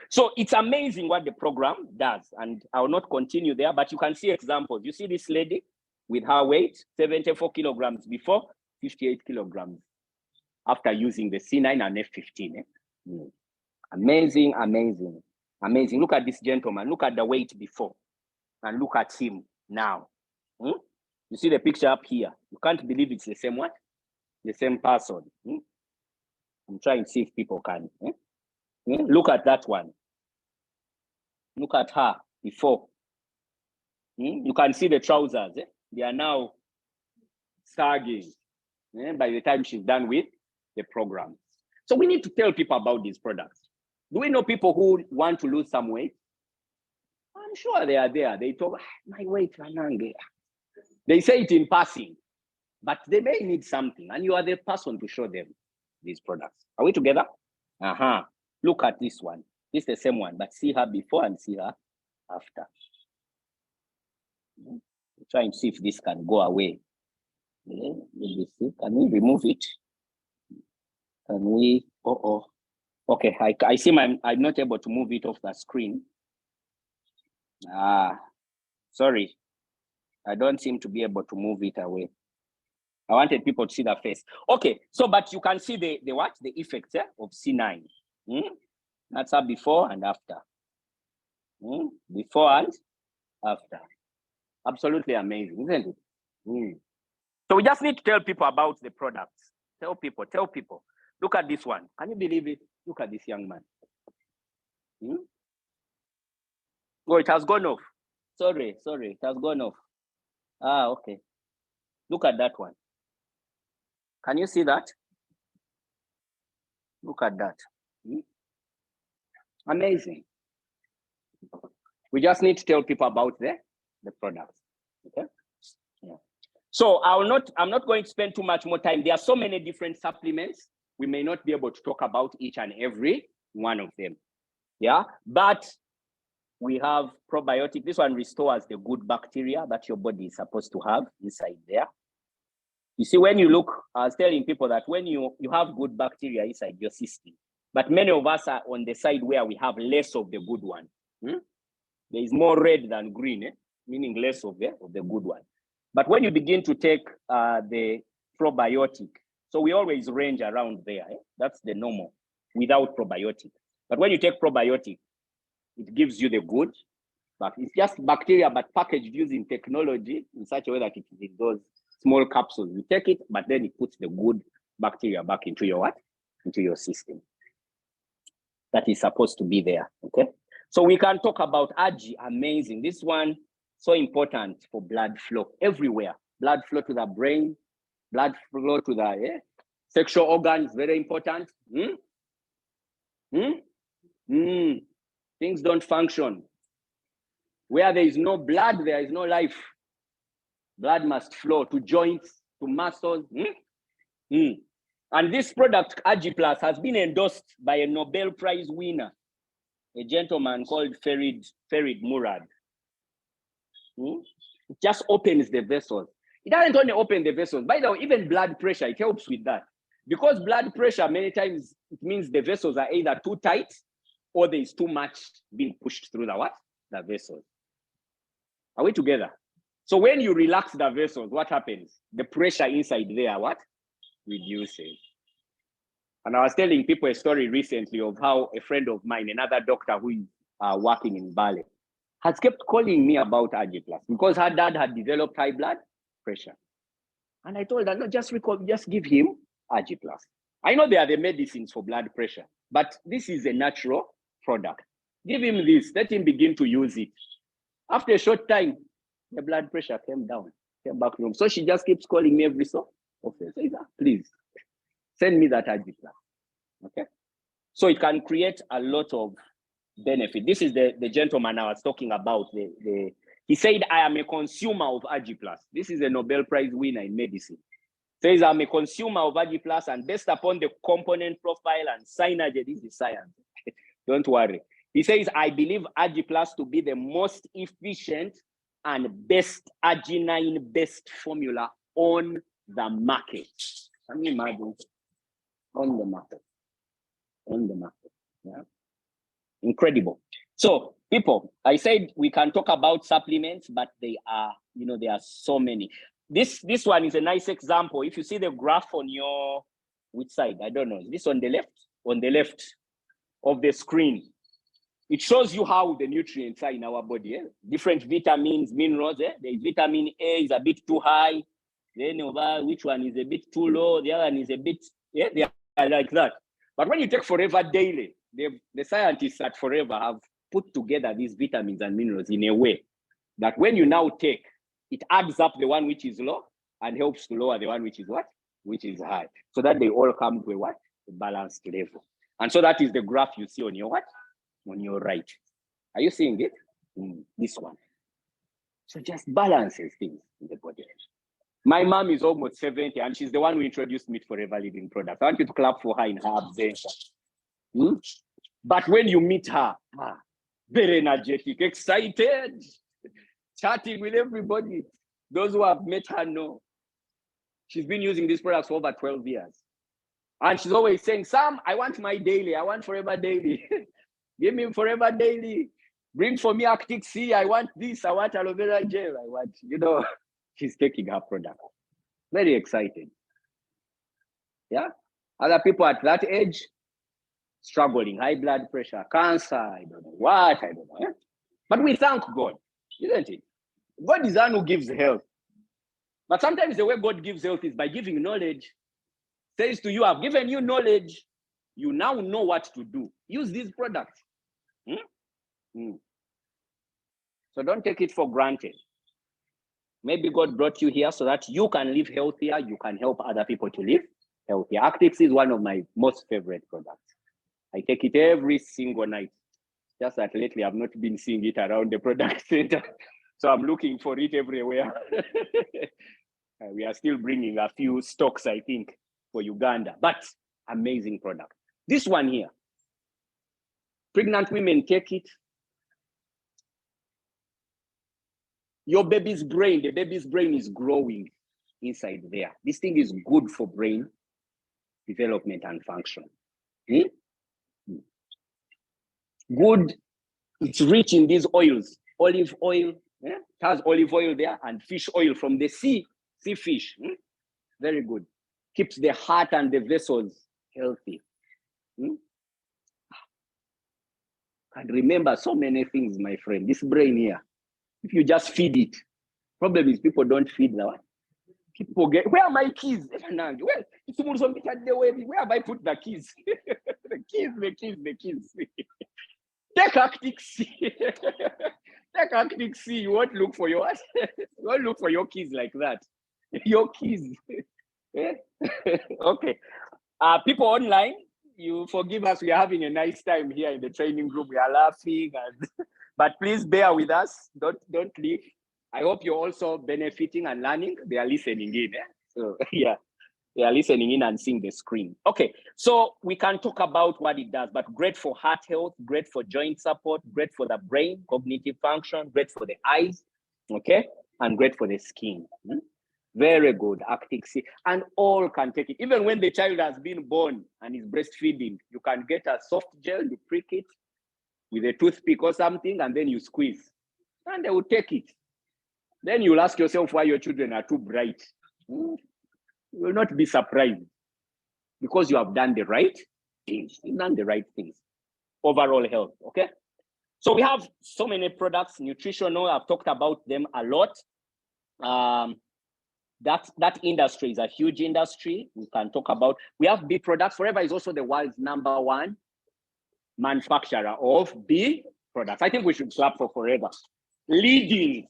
So it's amazing what the program does. And I will not continue there, but you can see examples. You see this lady with her weight, 74 kilograms before, 58 kilograms after using the C9 and F15. Amazing, amazing, amazing. Look at this gentleman. Look at the weight before and look at him now. You see the picture up here. You can't believe it's the same one, the same person. I'm trying to see if people can. Look at that one. Look at her before. You can see the trousers. They are now sagging by the time she's done with the program. So we need to tell people about these products. Do we know people who want to lose some weight? I'm sure they are there. They talk, my weight, they say it in passing, but they may need something, and you are the person to show them these products. Are we together? Look at this one. This is the same one, but see her before and see her after. Trying to see if this can go away. Let me see. Can we remove it? Can we? Okay, I see I'm not able to move it off the screen. Sorry. I don't seem to be able to move it away. I wanted people to see the face. Okay, so but you can see the what? The effects of C9. That's her before and after. Before and after. Absolutely amazing, isn't it? So we just need to tell people about the products. Tell people. Look at this one. Can you believe it? Look at this young man. Oh, it has gone off. Sorry, it has gone off. Okay. Look at that one. Can you see that? Look at that. Amazing. We just need to tell people about the products. Okay. Yeah. So I'm not going to spend too much more time. There are so many different supplements. We may not be able to talk about each and every one of them. Yeah, but we have probiotic. This one restores the good bacteria that your body is supposed to have inside there. You see, when you look, I was telling people that when you have good bacteria inside your system, but many of us are on the side where we have less of the good one. There is more red than green, meaning less of the good one. But when you begin to take the probiotic, so we always range around there. That's the normal without probiotic. But when you take probiotic, it gives you the good, but it's just bacteria, but packaged using technology in such a way that it is in those small capsules. You take it, but then it puts the good bacteria back into your what? Into your system. That is supposed to be there. Okay. So we can talk about algae. Amazing. This one, so important for blood flow everywhere. Blood flow to the brain, blood flow to the sexual organs, very important. Things don't function. Where there is no blood, there is no life. Blood must flow to joints, to muscles. And this product, Agi Plus, has been endorsed by a Nobel Prize winner, a gentleman called Farid Murad. It just opens the vessels. It doesn't only open the vessels. By the way, even blood pressure, it helps with that. Because blood pressure, many times, it means the vessels are either too tight or there is too much being pushed through the vessels. Are we together? So when you relax the vessels, what happens? The pressure inside there, what? Reduces. And I was telling people a story recently of how a friend of mine, another doctor who is working in Bali, has kept calling me about Agiplas because her dad had developed high blood pressure. And I told her, no, just give him Agiplas. I know they are the medicines for blood pressure, but this is a natural product. Give him this, let him begin to use it. After a short time, the blood pressure came down, came back home. So she just keeps calling me every so often. So please, send me that Agiplas, okay? So it can create a lot of benefit. This is the gentleman I was talking about. He said, I am a consumer of Agiplas. This is a Nobel Prize winner in medicine. Says, I'm a consumer of Agiplas, and based upon the component profile and synergy, this is science. Don't worry. He says, I believe Agiplas to be the most efficient and best arginine-based formula on the market. Can you imagine? On the market. On the market. Yeah. Incredible. So, people, I said we can talk about supplements, but there are so many. This one is a nice example. If you see the graph on your, which side? I don't know. Is this on the left? On the left of the screen. It shows you how the nutrients are in our body. Eh? Different vitamins, minerals. Eh? The vitamin A is a bit too high. Then over which one is a bit too low. The other one is a bit, yeah, they are like that. But when you take Forever Daily, the scientists at Forever have put together these vitamins and minerals in a way that when you now take, it adds up the one which is low and helps to lower the one which is what? Which is high. So that they all come to a what? A balanced level. And so that is the graph you see on your what? On your right. Are you seeing it? This one. So just balances things in the body. My mom is almost 70 and she's the one who introduced me to Forever Living products. I want you to clap for her in her absence. But when you meet her, very energetic, excited, chatting with everybody. Those who have met her know. She's been using these products for over 12 years. And she's always saying, Sam, I want my daily. I want Forever Daily. Give me Forever Daily. Bring for me Arctic Sea. I want this. I want aloe vera gel. I want, she's taking her product. Very excited. Yeah. Other people at that age, struggling, high blood pressure, cancer, I don't know what, I don't know. Yeah? But we thank God, isn't it? God is the one who gives health. But sometimes the way God gives health is by giving knowledge. Says to you, I've given you knowledge. You now know what to do. Use these products. So don't take it for granted. Maybe God brought you here so that you can live healthier. You can help other people to live healthier. Actix is one of my most favorite products. I take it every single night. Just that lately I've not been seeing it around the product center. So I'm looking for it everywhere. We are still bringing a few stocks, I think, for Uganda, but amazing product. This one here, pregnant women take it. Your baby's brain, the baby's brain is growing inside there. This thing is good for brain development and function. Good, it's rich in these oils, olive oil, it has olive oil there and fish oil from the sea fish. Very good. Keeps the heart and the vessels healthy. And remember so many things, my friend. This brain here, if you just feed it, problem is people don't feed that one. People get, where are my keys? Well, where have I put the keys? the keys. Take Arctic Sea. Take Arctic Sea. You won't look for your you won't look for your keys like that. Your keys. Okay. People online, you forgive us. We are having a nice time here in the training group. We are laughing, but please bear with us. Don't leave. I hope you're also benefiting and learning. They are listening in. So yeah, they are listening in and seeing the screen. Okay, so we can talk about what it does, but great for heart health, great for joint support, great for the brain, cognitive function, great for the eyes, okay, and great for the skin. Very good, Arctic Sea, and all can take it. Even when the child has been born and is breastfeeding, you can get a soft gel, you prick it with a toothpick or something, and then you squeeze, and they will take it. Then you'll ask yourself why your children are too bright. You will not be surprised. because you have done the right things. You've done the right things. Overall health, okay? So we have so many products, nutritional, I've talked about them a lot. That industry is a huge industry. We can talk about, we have bee products. Forever is also the world's #1 manufacturer of bee products. I think we should clap for Forever. Leading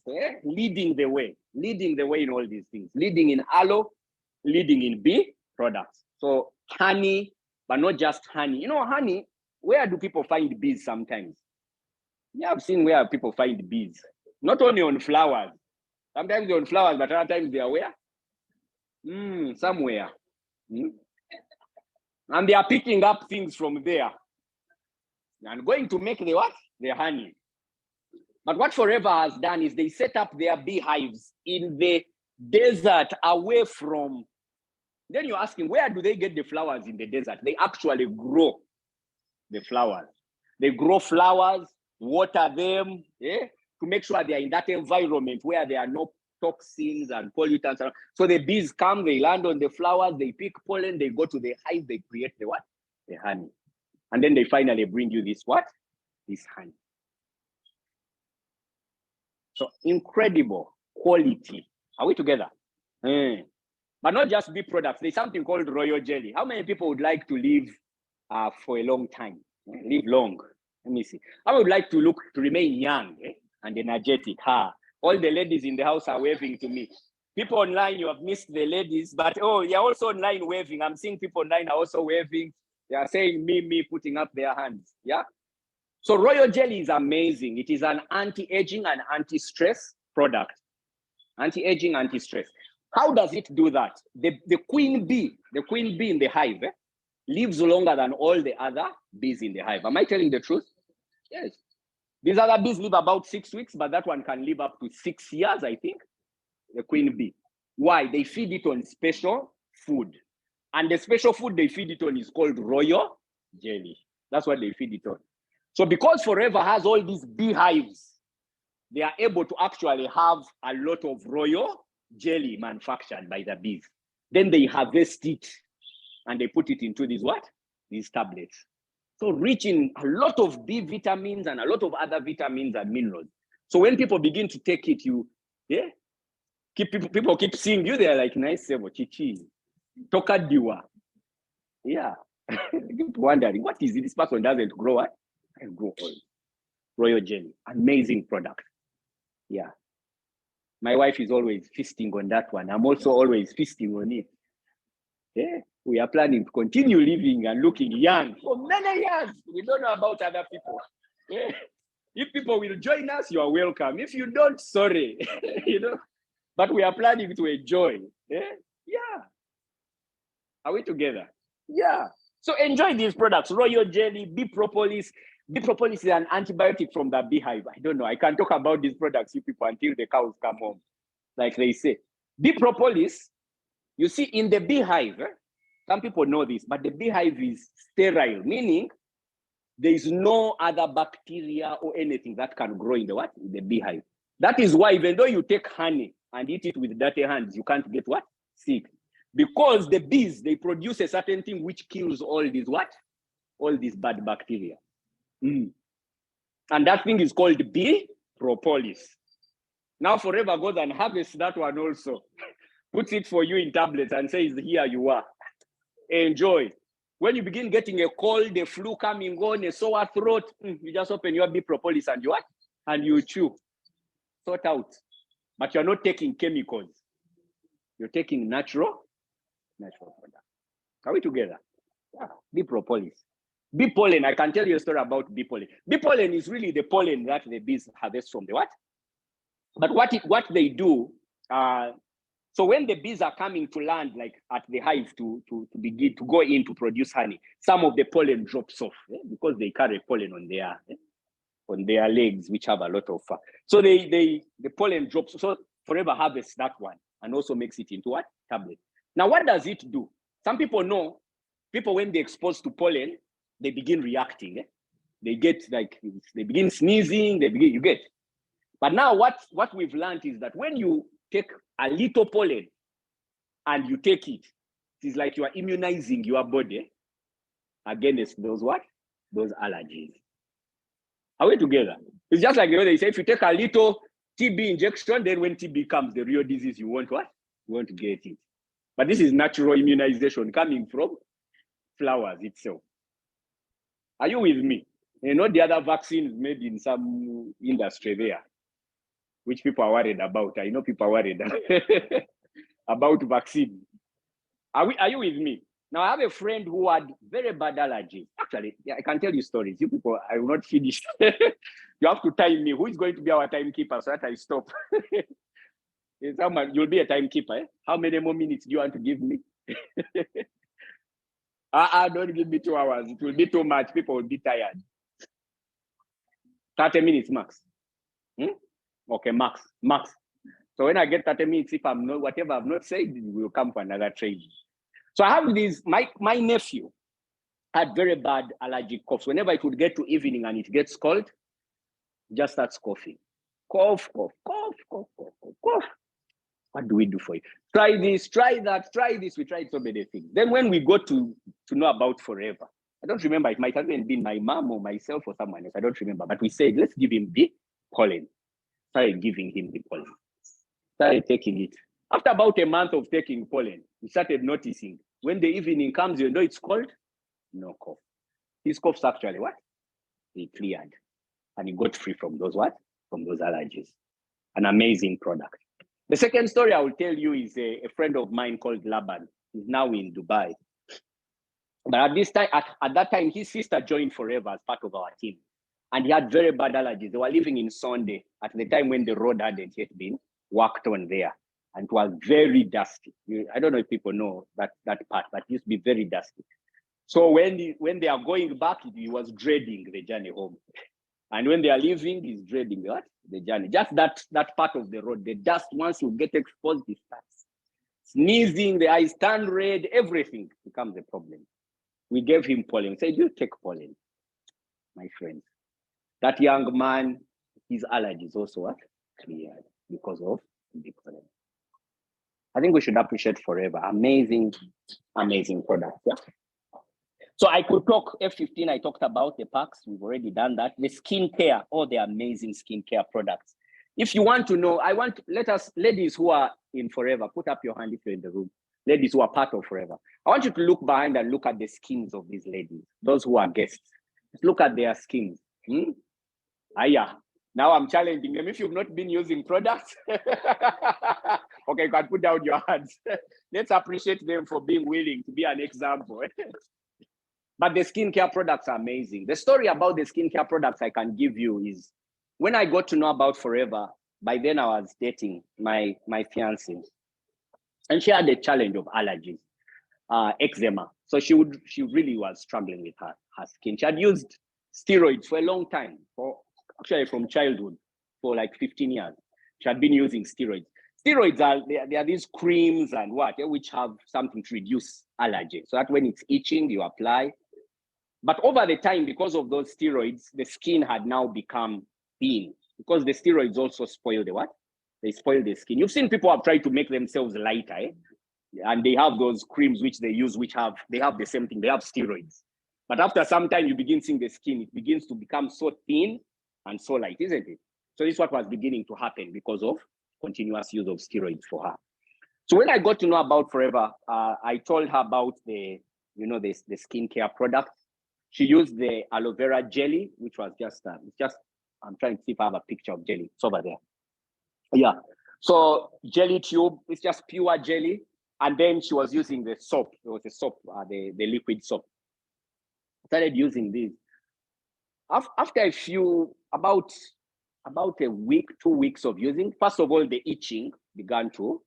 the way in all these things. Leading in aloe, leading in bee products. So honey, but not just honey. You know, honey, where do people find bees sometimes? Yeah, I've seen where people find bees. Not only on flowers. Sometimes they're on flowers, but other times they are where? Somewhere. And they are picking up things from there and going to make the what? The honey. But what Forever has done is they set up their beehives in the desert away from. Then you're asking, where do they get the flowers in the desert? They actually grow the flowers. They grow flowers, water them, to make sure they are in that environment where there are no toxins and pollutants. So the bees come, they land on the flowers, they pick pollen, they go to the hive, they create the what? The honey. And then they finally bring you this what? This honey. So incredible quality. Are we together? But not just bee products. There's something called royal jelly. How many people would like to live for a long time? Live long. Let me see. I would like to remain young and energetic. All the ladies in the house are waving to me. People online, you have missed the ladies, but you're also online waving. I'm seeing people online are also waving. They are saying me, putting up their hands. Yeah. So royal jelly is amazing. It is an anti-aging and anti-stress product. Anti-aging, anti-stress. How does it do that? The queen bee in the hive lives longer than all the other bees in the hive. Am I telling the truth? Yes. These other bees live about 6 weeks, but that one can live up to 6 years, I think. The queen bee. Why? They feed it on special food. And the special food they feed it on is called royal jelly. That's what they feed it on. So because Forever has all these beehives, they are able to actually have a lot of royal jelly manufactured by the bees. Then they harvest it and they put it into these what? These tablets. So rich in a lot of B vitamins and a lot of other vitamins and minerals. So when people begin to take it, people keep seeing you, they're like, nice, chichi, toka diwa. Yeah. Keep wondering, what is it? This person doesn't grow what? I grow oil. Royal jelly, amazing product. Yeah. My wife is always feasting on that one. I'm also always feasting on it. Yeah. We are planning to continue living and looking young for many years. We don't know about other people. Yeah. If people will join us, you are welcome. If you don't, sorry. But we are planning to enjoy. Yeah. Are we together? Yeah. So enjoy these products. Royal jelly, bee propolis. Bee propolis is an antibiotic from the beehive. I don't know. I can talk about these products, you people, until the cows come home, like they say. Bee propolis, you see, in the beehive, some people know this, but the beehive is sterile, meaning there is no other bacteria or anything that can grow in the what? In the beehive. That is why even though you take honey and eat it with dirty hands, you can't get what? Sick. Because the bees, they produce a certain thing which kills all these what? All these bad bacteria. And that thing is called bee propolis. Now Forever goes and harvests that one also. Puts it for you in tablets and says, here you are. Enjoy. When you begin getting a cold, a flu coming on, a sore throat, you just open your bee propolis and you what? And you chew. Sort out. But you're not taking chemicals. You're taking natural product. Are we together? Yeah. Bee propolis. Bee pollen, I can tell you a story about bee pollen. Bee pollen is really the pollen that the bees harvest from the what? But what they do, so when the bees are coming to land, like at the hive to begin to go in to produce honey, some of the pollen drops off because they carry pollen on their legs, which have a lot of fur. So the pollen drops. So Forever harvests that one and also makes it into what? Tablet. Now, what does it do? Some people know, when they're exposed to pollen, they begin reacting. They begin sneezing, you get. But now what we've learned is that when you take a little pollen and you take it, is like you are immunizing your body against those what? Those allergies. Are we together? It's just like, they say, if you take a little TB injection, then when TB comes, the real disease, you want what? You want to get it. But this is natural immunization coming from flowers itself. Are you with me? You know, the other vaccines made in some industry there, which people are worried about. I know people are worried about vaccine. Are you with me? Now, I have a friend who had very bad allergies. Actually, yeah, I can tell you stories. You people, I will not finish. You have to time me. Who is going to be our timekeeper so that I stop? Someone, you'll be a timekeeper. Eh? How many more minutes do you want to give me? Don't give me 2 hours. It will be too much. People will be tired. 30 minutes max. Okay, max. So when I get 30 minutes, if I'm not, whatever I've not said, we'll come for another training. So I have this, my nephew had very bad allergic coughs. Whenever it would get to evening and it gets cold, just starts coughing. Cough. What do we do for you? Try this, try that, try this. We tried so many things. Then when we got to know about Forever, I don't remember, it might have even been my mom or myself or someone else, I don't remember, but we said, let's give him the pollen. Started giving him the pollen. Started taking it. After about a month of taking pollen, we started noticing when the evening comes, you know it's cold, no cough. His coughs actually what? They cleared. And he got free from those what? From those allergies. An amazing product. The second story I will tell you is a friend of mine called Laban. He's now in Dubai. But at this time, at that time, his sister joined Forever as part of our team. And he had very bad allergies. They were living in Sunday at the time when the road hadn't yet been worked on there. And it was very dusty. I don't know if people know that part, but it used to be very dusty. So when they are going back, he was dreading the journey home. And when they are leaving, he's dreading what? The journey. Just that part of the road, the dust, once you get exposed, it starts sneezing, the eyes turn red, everything becomes a problem. We gave him pollen. We said, you take pollen, my friend. That young man, his allergies also what? Cleared because of the pollen. I think we should appreciate Forever. Amazing product. Yeah. So I could talk F15, I talked about the packs, we've already done that. The skincare, all the amazing skincare products. If you want to know, ladies who are in Forever, put up your hand if you're in the room. Ladies who are part of Forever. I want you to look behind and look at the skins of these ladies, those who are guests. Look at their skins. Yeah. Now I'm challenging them. If you've not been using products, okay, you can put down your hands. Let's appreciate them for being willing to be an example. But the skincare products are amazing. The story about the skincare products I can give you is when I got to know about Forever, by then I was dating my fiancée. And she had a challenge of allergies, eczema. So she really was struggling with her skin. She had used steroids for a long time, actually from childhood, for like 15 years. She had been using steroids. Steroids are these creams and which have something to reduce allergy. So that when it's itching, you apply. But over the time, because of those steroids, the skin had now become thin because the steroids also spoil the what? They spoil the skin. You've seen people have tried to make themselves lighter, and they have those creams which they use, they have the same thing. They have steroids. But after some time, you begin seeing the skin, it begins to become so thin and so light, isn't it? So this is what was beginning to happen because of continuous use of steroids for her. So when I got to know about Forever, I told her about the skincare product. She used the aloe vera jelly, which was just, I'm trying to see if I have a picture of jelly. It's over there. Yeah. So jelly tube, it's just pure jelly. And then she was using the soap. It was a soap, the liquid soap. Started using this. After about a week, 2 weeks of using, first of all, the itching began to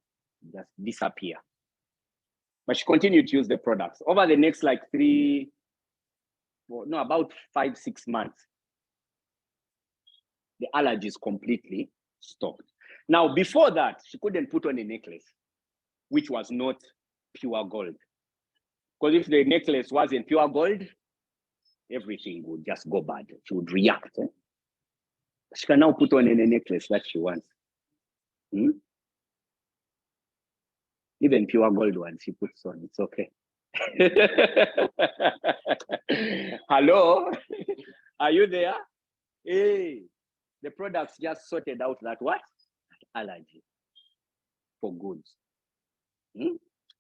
just disappear. But she continued to use the products. Over the next about 5-6 months, the allergies completely stopped. Now, before that, she couldn't put on a necklace, which was not pure gold. Because if the necklace wasn't pure gold, everything would just go bad. She would react. She can now put on any necklace that she wants. Even pure gold ones she puts on, it's okay. Hello, are you there? Hey, the products just sorted out that what? Allergy for goods.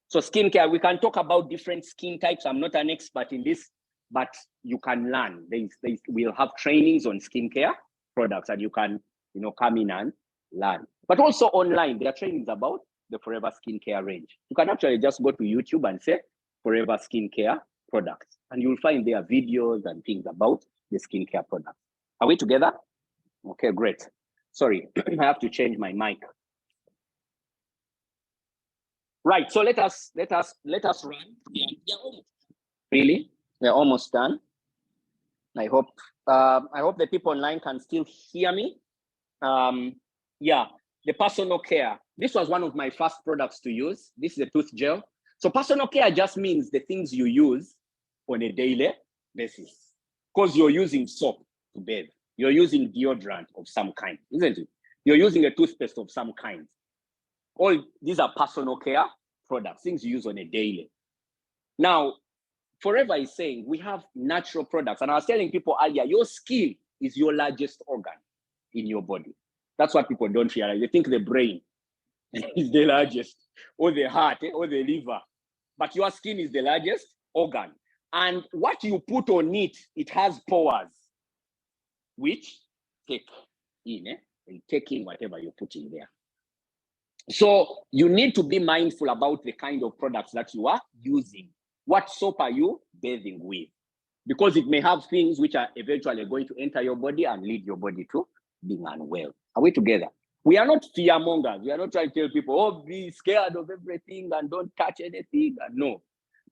So skincare, we can talk about different skin types. I'm not an expert in this, but you can learn. We'll have trainings on skincare products and you can, come in and learn. But also online, there are trainings about the Forever Skincare range. You can actually just go to YouTube and say Forever Skincare products, and you'll find there videos and things about the skincare products. Are we together? Okay, great. Sorry, I have to change my mic. Right, so let us run. Really, we're almost done. I hope the people online can still hear me. Yeah, the personal care. This was one of my first products to use. This is a tooth gel. So personal care just means the things you use on a daily basis. Because you're using soap to bathe. You're using deodorant of some kind, isn't it? You're using a toothpaste of some kind. All these are personal care products, things you use on a daily. Now, Forever is saying we have natural products. And I was telling people earlier, your skin is your largest organ in your body. That's what people don't realize. They think the brain is the largest, or the heart, or the liver. But your skin is the largest organ. And what you put on it, it has pores, which take in, and take in whatever you put in there. So you need to be mindful about the kind of products that you are using. What soap are you bathing with? Because it may have things which are eventually going to enter your body and lead your body to being unwell. Are we together? We are not fearmongers. We are not trying to tell people, oh, be scared of everything and don't touch anything. No.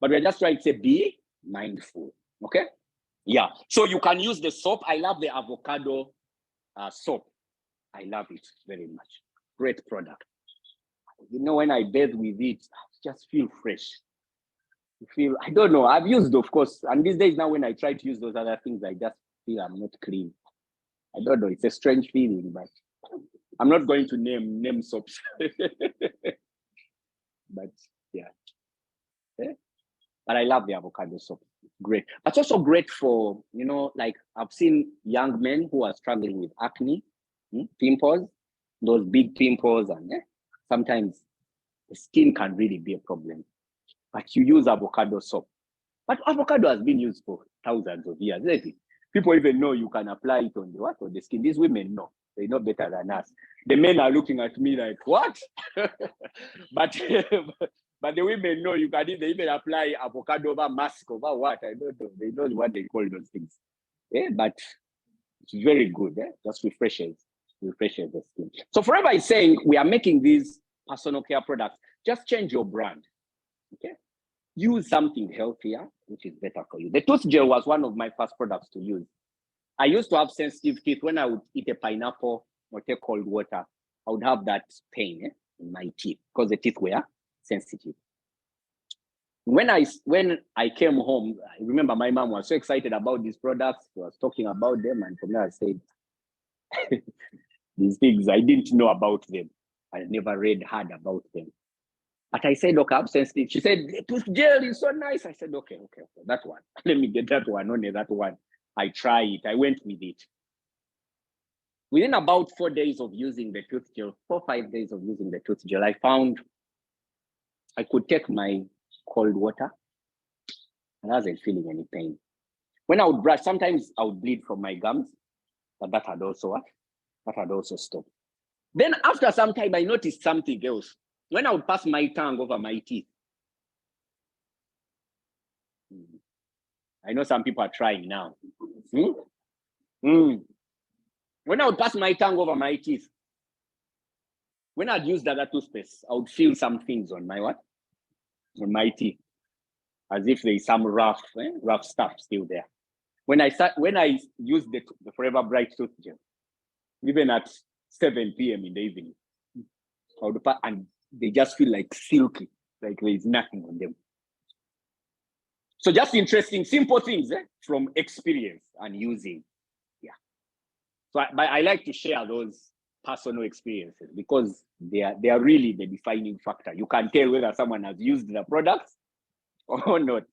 But we're just trying to say, be mindful. Okay? Yeah. So you can use the soap. I love the avocado soap. I love it very much. Great product. When I bathe with it, I just feel fresh. I don't know, I've used, of course, and these days now when I try to use those other things, I just feel I'm not clean. I don't know, it's a strange feeling, but I'm not going to name soaps. But yeah. But I love the avocado soap. Great. It's also great for, like I've seen young men who are struggling with acne, pimples, those big pimples, and sometimes the skin can really be a problem. But you use avocado soap. But avocado has been used for thousands of years, isn't it? People even know you can apply it on the skin. These women know. They know better than us. The men are looking at me like, what? but the women know you can even apply avocado over mask over what? I don't know. They know what they call those things. Yeah, but it's very good. Just refreshes the skin. So Forever is saying we are making these personal care products. Just change your brand. Okay, use something healthier, which is better for you. The tooth gel was one of my first products to use. I used to have sensitive teeth. When I would eat a pineapple or take cold water, I would have that pain in my teeth because the teeth were sensitive. When I came home, I remember my mom was so excited about these products. She was talking about them, and from there I said, these things, I didn't know about them. I never heard about them. But I said, okay, I'm sensitive. She said, the tooth gel is so nice. I said, okay, that one. Let me get that one, only that one. I try it. I went with it. Within about 4 days of using the tooth gel, 4 or 5 days of using the tooth gel, I found I could take my cold water and I wasn't feeling any pain. When I would brush, sometimes I would bleed from my gums, but that had also stopped. Then after some time, I noticed something else. When I would pass my tongue over my teeth, I know some people are trying now. When I would pass my tongue over my teeth, when I'd use the other toothpaste, I would feel some things on my on my teeth, as if there's some rough stuff still there. When I use the Forever Bright tooth gel, even at 7 p.m. in the evening, and they just feel like silky, like there is nothing on them. So just interesting, simple things from experience and using. Yeah. So I like to share those personal experiences, because they are really the defining factor. You can tell whether someone has used the products or not.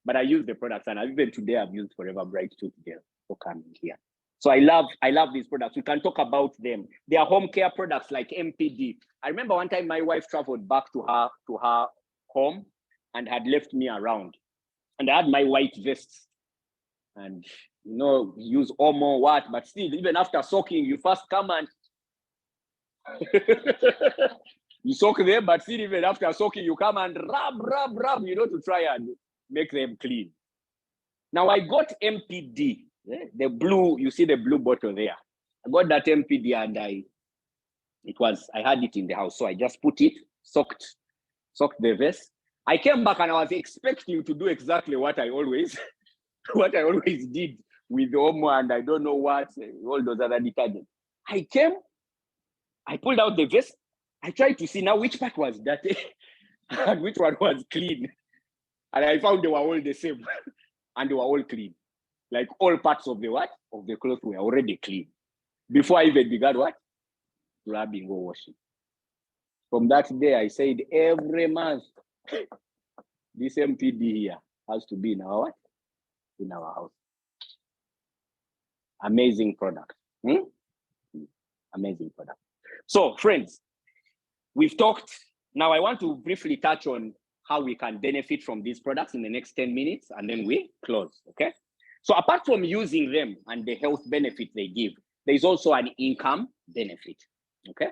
But I use the products, and even today I've used Forever Bright Tooth Gel for coming here. So I love these products. We can talk about them. They are home care products like MPD. I remember one time my wife traveled back to her home and had left me around, and I had my white vests, and use Omo what, but still, even after soaking, you first come and you soak them, but still, even after soaking, you come and rub, to try and make them clean. Now I got MPD, the blue, you see the blue bottle there. I got that MPD, and I had it in the house. So I just put it, soaked the vest. I came back and I was expecting to do exactly what I always did with Omo and I don't know what, all those other detergents. I came, I pulled out the vest. I tried to see now which part was dirty and which one was clean. And I found they were all the same and they were all clean. Like all parts of the cloth were already clean before I even began rubbing or washing. From that day, I said every month, this MPD here has to be in our house. Amazing product. Amazing product. So friends, we've talked. Now I want to briefly touch on how we can benefit from these products in the next 10 minutes, and then we close, okay? So apart from using them and the health benefit they give, there's also an income benefit, okay?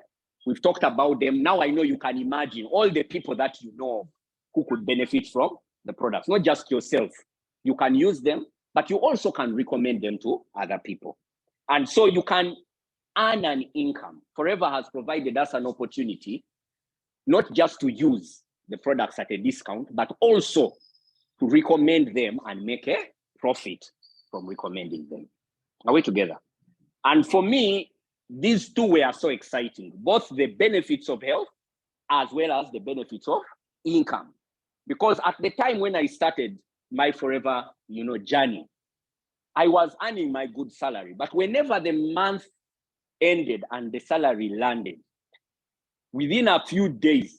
We've talked about them. Now I know you can imagine all the people that you know who could benefit from the products, not just yourself. You can use them, but you also can recommend them to other people. And so you can earn an income. Forever has provided us an opportunity, not just to use the products at a discount, but also to recommend them and make a profit from recommending them. Are we together? And for me, these two were so exciting, both the benefits of health as well as the benefits of income. Because at the time when I started my Forever, journey, I was earning my good salary, but whenever the month ended and the salary landed, within a few days,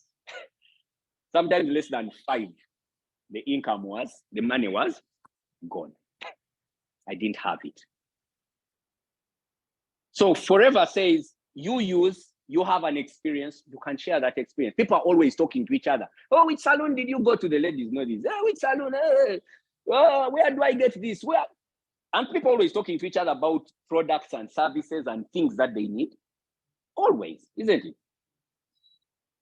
sometimes less than 5, the money was gone. I didn't have it. So Forever says, you have an experience, you can share that experience. People are always talking to each other. Oh, which salon did you go to? The ladies know this. Oh, which salon? Oh, where do I get this? Where? And people always talking to each other about products and services and things that they need. Always, isn't it?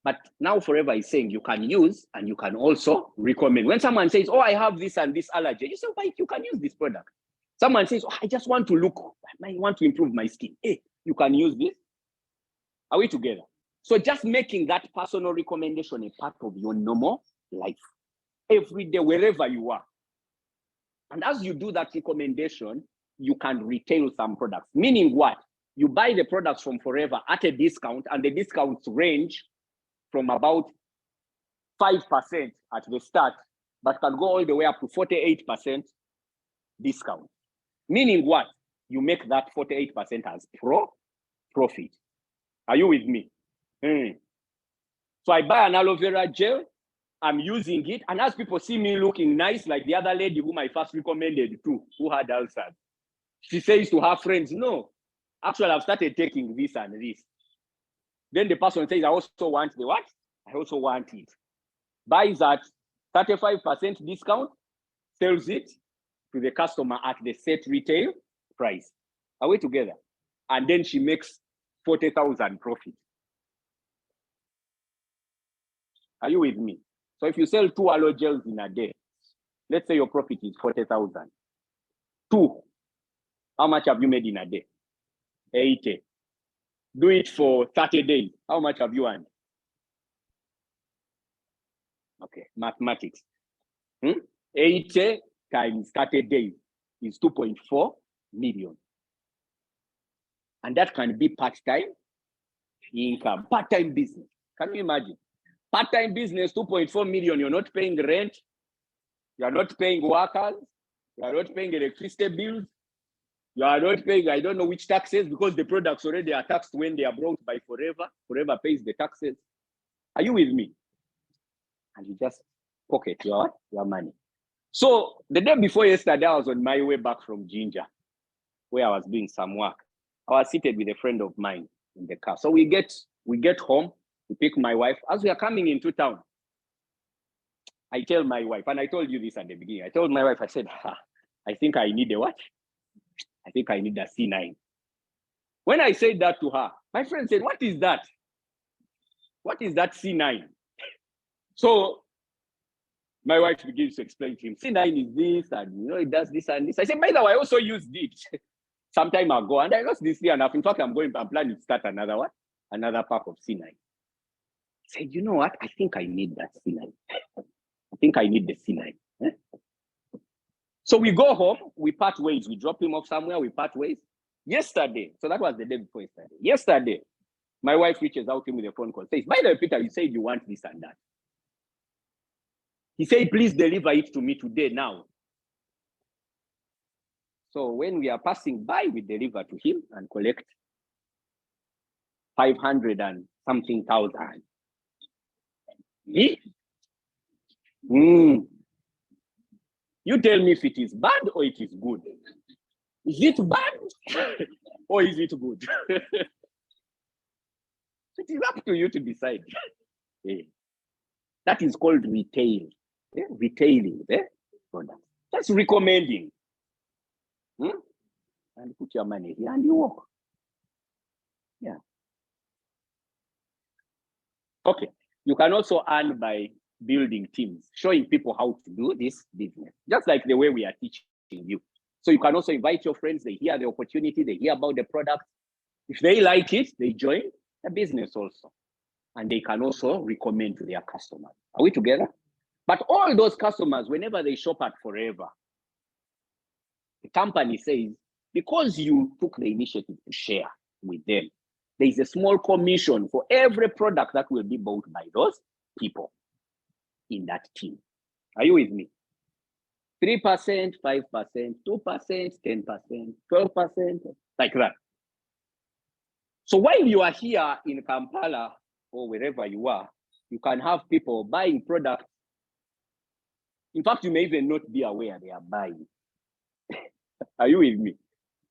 But now Forever is saying you can use and you can also recommend. When someone says, oh, I have this and this allergy, you say, why, you can use this product. Someone says, oh, I just want to I want to improve my skin. Hey, you can use this. Are we together? So just making that personal recommendation a part of your normal life, every day, wherever you are. And as you do that recommendation, you can retail some products. Meaning what? You buy the products from Forever at a discount, and the discounts range from about 5% at the start, but can go all the way up to 48% discount. Meaning what? You make that 48% as profit. Are you with me? So I buy an aloe vera gel, I'm using it, and as people see me looking nice, like the other lady whom I first recommended to, who had ulcers, she says to her friends, no, actually I've started taking this and this. Then the person says, I also want the what? I also want it. Buys at 35% discount, sells it to the customer at the set retail price. Are we together? And then she makes 40,000 profit. Are you with me? So if you sell 2 aloe gels in a day, let's say your profit is 40,000. 2, how much have you made in a day? 80. Do it for 30 days. How much have you earned? Okay, mathematics. 80 times 30 days is 2.4 million. And that can be part-time income, part-time business. Can you imagine? Part-time business, 2.4 million, you're not paying rent, you're not paying workers, you're not paying electricity bills, You are not paying, I don't know which taxes, because the products already are taxed when they are brought by Forever. Forever pays the taxes. Are you with me? And you just pocket your money. So the day before yesterday, I was on my way back from Ginger, where I was doing some work. I was seated with a friend of mine in the car. So we get home, we pick my wife. As we are coming into town, I tell my wife, and I told you this at the beginning, I told my wife, I said, I think I need a what? I think I need a C9. When I said that to her, my friend said, what is that? What is that C9? So my wife begins to explain to him, C9 is this, and it does this and this. I said, by the way, I also used it some time ago, and I lost this year enough. In fact, I'm planning to start another pack of C9. I said, you know what? I think I need that C9. I think I need the C9. So we go home, we part ways. We drop him off somewhere, we part ways. Yesterday, so that was the day before yesterday. Yesterday, my wife reaches out to him with a phone call, says, by the way, Peter, you said you want this and that. He said, please deliver it to me today now. So when we are passing by, we deliver to him and collect 500 and something thousand. You tell me if it is bad or it is good. Is it bad or is it good? It is up to you to decide. That is called retail. Retailing. That's recommending. And put your money here and you walk. Yeah. Okay. You can also earn by building teams, showing people how to do this business, just like the way we are teaching you. So you can also invite your friends, they hear the opportunity, they hear about the product. If they like it, they join the business also. And they can also recommend to their customers. Are we together? But all those customers, whenever they shop at Forever, the company says, because you took the initiative to share with them, there is a small commission for every product that will be bought by those people in that team. Are you with me? 3%, 5%, 2%, 10%, 12%, like that. So while you are here in Kampala or wherever you are, you can have people buying products. In fact, you may even not be aware they are buying. Are you with me?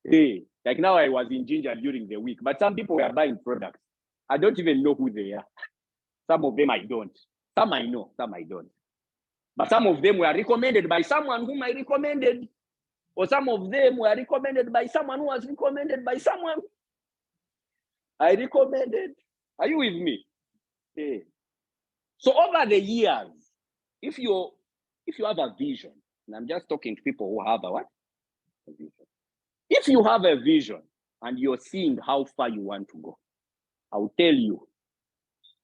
Hey, like now I was in Ginger during the week, but some people were buying products. I don't even know who they are. Some of them I don't. Some I know, some I don't. But some of them were recommended by someone whom I recommended. Or some of them were recommended by someone who was recommended by someone I recommended. Are you with me? Hey. So over the years, if you have a vision, and I'm just talking to people who have a what? A vision. If you have a vision and you're seeing how far you want to go, I'll tell you,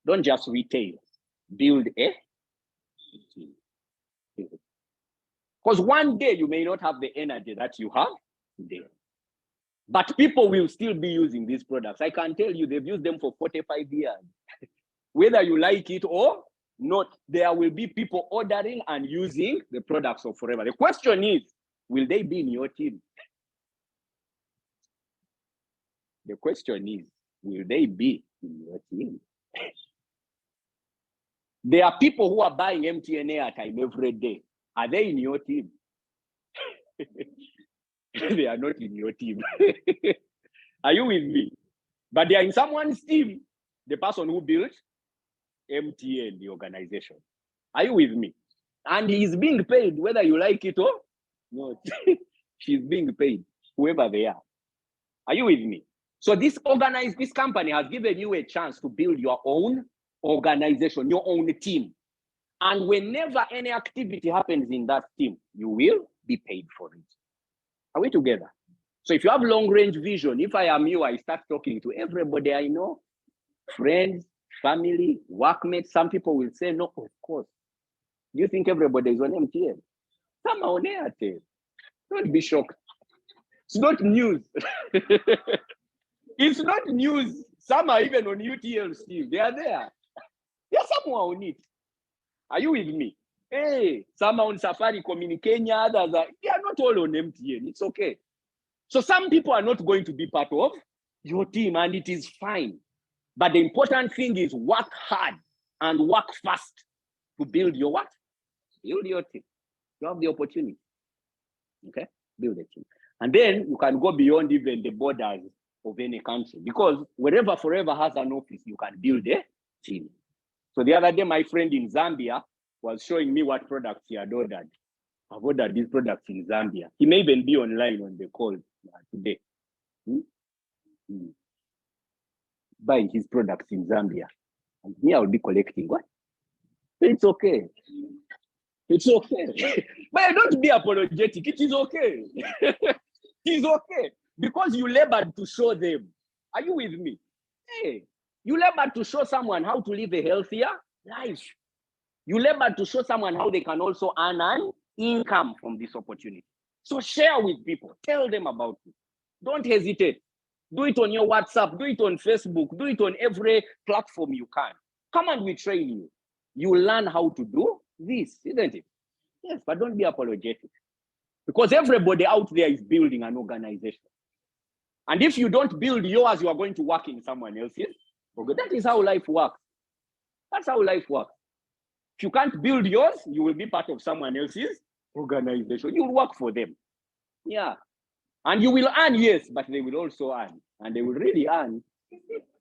don't just retail, build a team. Because one day you may not have the energy that you have today. But people will still be using these products. I can tell you, they've used them for 45 years. Whether you like it or not, there will be people ordering and using the products of Forever. The question is, will they be in your team? The question is, will they be in your team? There are people who are buying MTN airtime every day. Are they in your team? They are not in your team. Are you with me? But they are in someone's team. The person who built MTN, the organization. Are you with me? And he's being paid, whether you like it or not. She's being paid, whoever they are. Are you with me? So this company has given you a chance to build your own organization, your own team. And whenever any activity happens in that team, you will be paid for it. Are we together? So if you have long-range vision, if I am you, I start talking to everybody I know, friends, family, workmates. Some people will say, no, of course. Do you think everybody is on MTN? Some are on Airtel. Don't be shocked. It's not news. It's not news. Some are even on UTL still. They are there. There are some who are on it. Are you with me? Hey, some are on Safaricom in Kenya, others are, they are not all on MTN. It's okay. So some people are not going to be part of your team, and it is fine. But the important thing is work hard and work fast to build your what? Build your team. You have the opportunity. Okay? Build a team. And then you can go beyond even the borders of any country, because wherever Forever has an office, you can build a team. So the other day, my friend in Zambia was showing me what products he had ordered. I've ordered these products in Zambia. He may even be online on the call today. Buying his products in Zambia. And me, I'll be collecting what? It's okay. It's okay. But don't be apologetic. It is okay. It's okay. Because you labored to show them. Are you with me? Hey, you labored to show someone how to live a healthier life. You labored to show someone how they can also earn an income from this opportunity. So share with people. Tell them about it. Don't hesitate. Do it on your WhatsApp. Do it on Facebook. Do it on every platform you can. Come and we train you. You learn how to do this, isn't it? Yes, but don't be apologetic. Because everybody out there is building an organization. And if you don't build yours, you are going to work in someone else's. Okay, that is how life works. That's how life works. If you can't build yours, you will be part of someone else's organization. You'll work for them. Yeah. And you will earn, yes, but they will also earn. And they will really earn.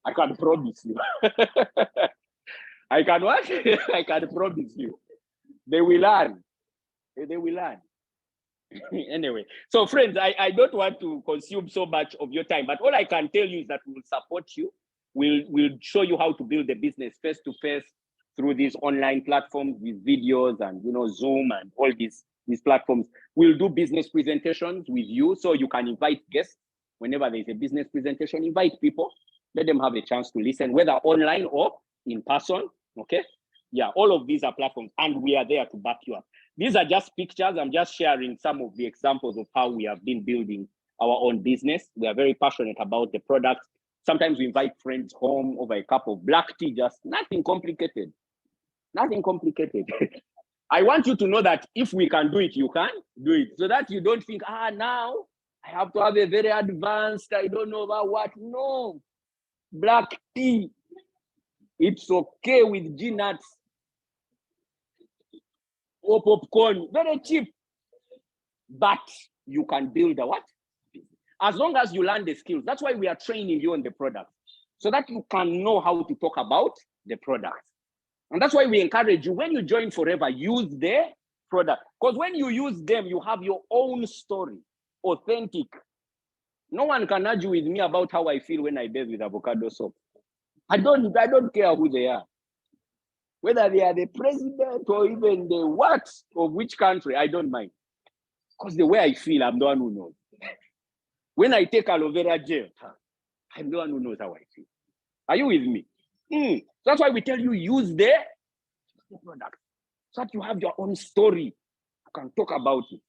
I can promise you. I can what? I can promise you. They will earn. They will earn. Anyway, so friends, I don't want to consume so much of your time, but all I can tell you is that we'll support you. We'll show you how to build a business face to face through these online platforms with videos and Zoom and all these platforms. We'll do business presentations with you, so you can invite guests whenever there's a business presentation. Invite people, let them have a chance to listen, whether online or in person. Okay, yeah, all of these are platforms, and we are there to back you up. These are just pictures. I'm just sharing some of the examples of how we have been building our own business. We are very passionate about the products. Sometimes we invite friends home over a cup of black tea, just nothing complicated. Nothing complicated. I want you to know that if we can do it, you can do it. So that you don't think, now I have to have a very advanced, I don't know about what. No. Black tea. It's okay with nuts or popcorn. Very cheap. But you can build a what? As long as you learn the skills. That's why we are training you on the product, so that you can know how to talk about the product. And that's why we encourage you, when you join Forever, use the product. Because when you use them, you have your own story, authentic. No one can argue with me about how I feel when I bathe with avocado soap. I don't care who they are. Whether they are the president or even the what of which country, I don't mind. Because the way I feel, I'm the one who knows. When I take aloe vera gel, I'm the one who knows how I feel. Are you with me? That's why we tell you, use the product, so that you have your own story. You can talk about it.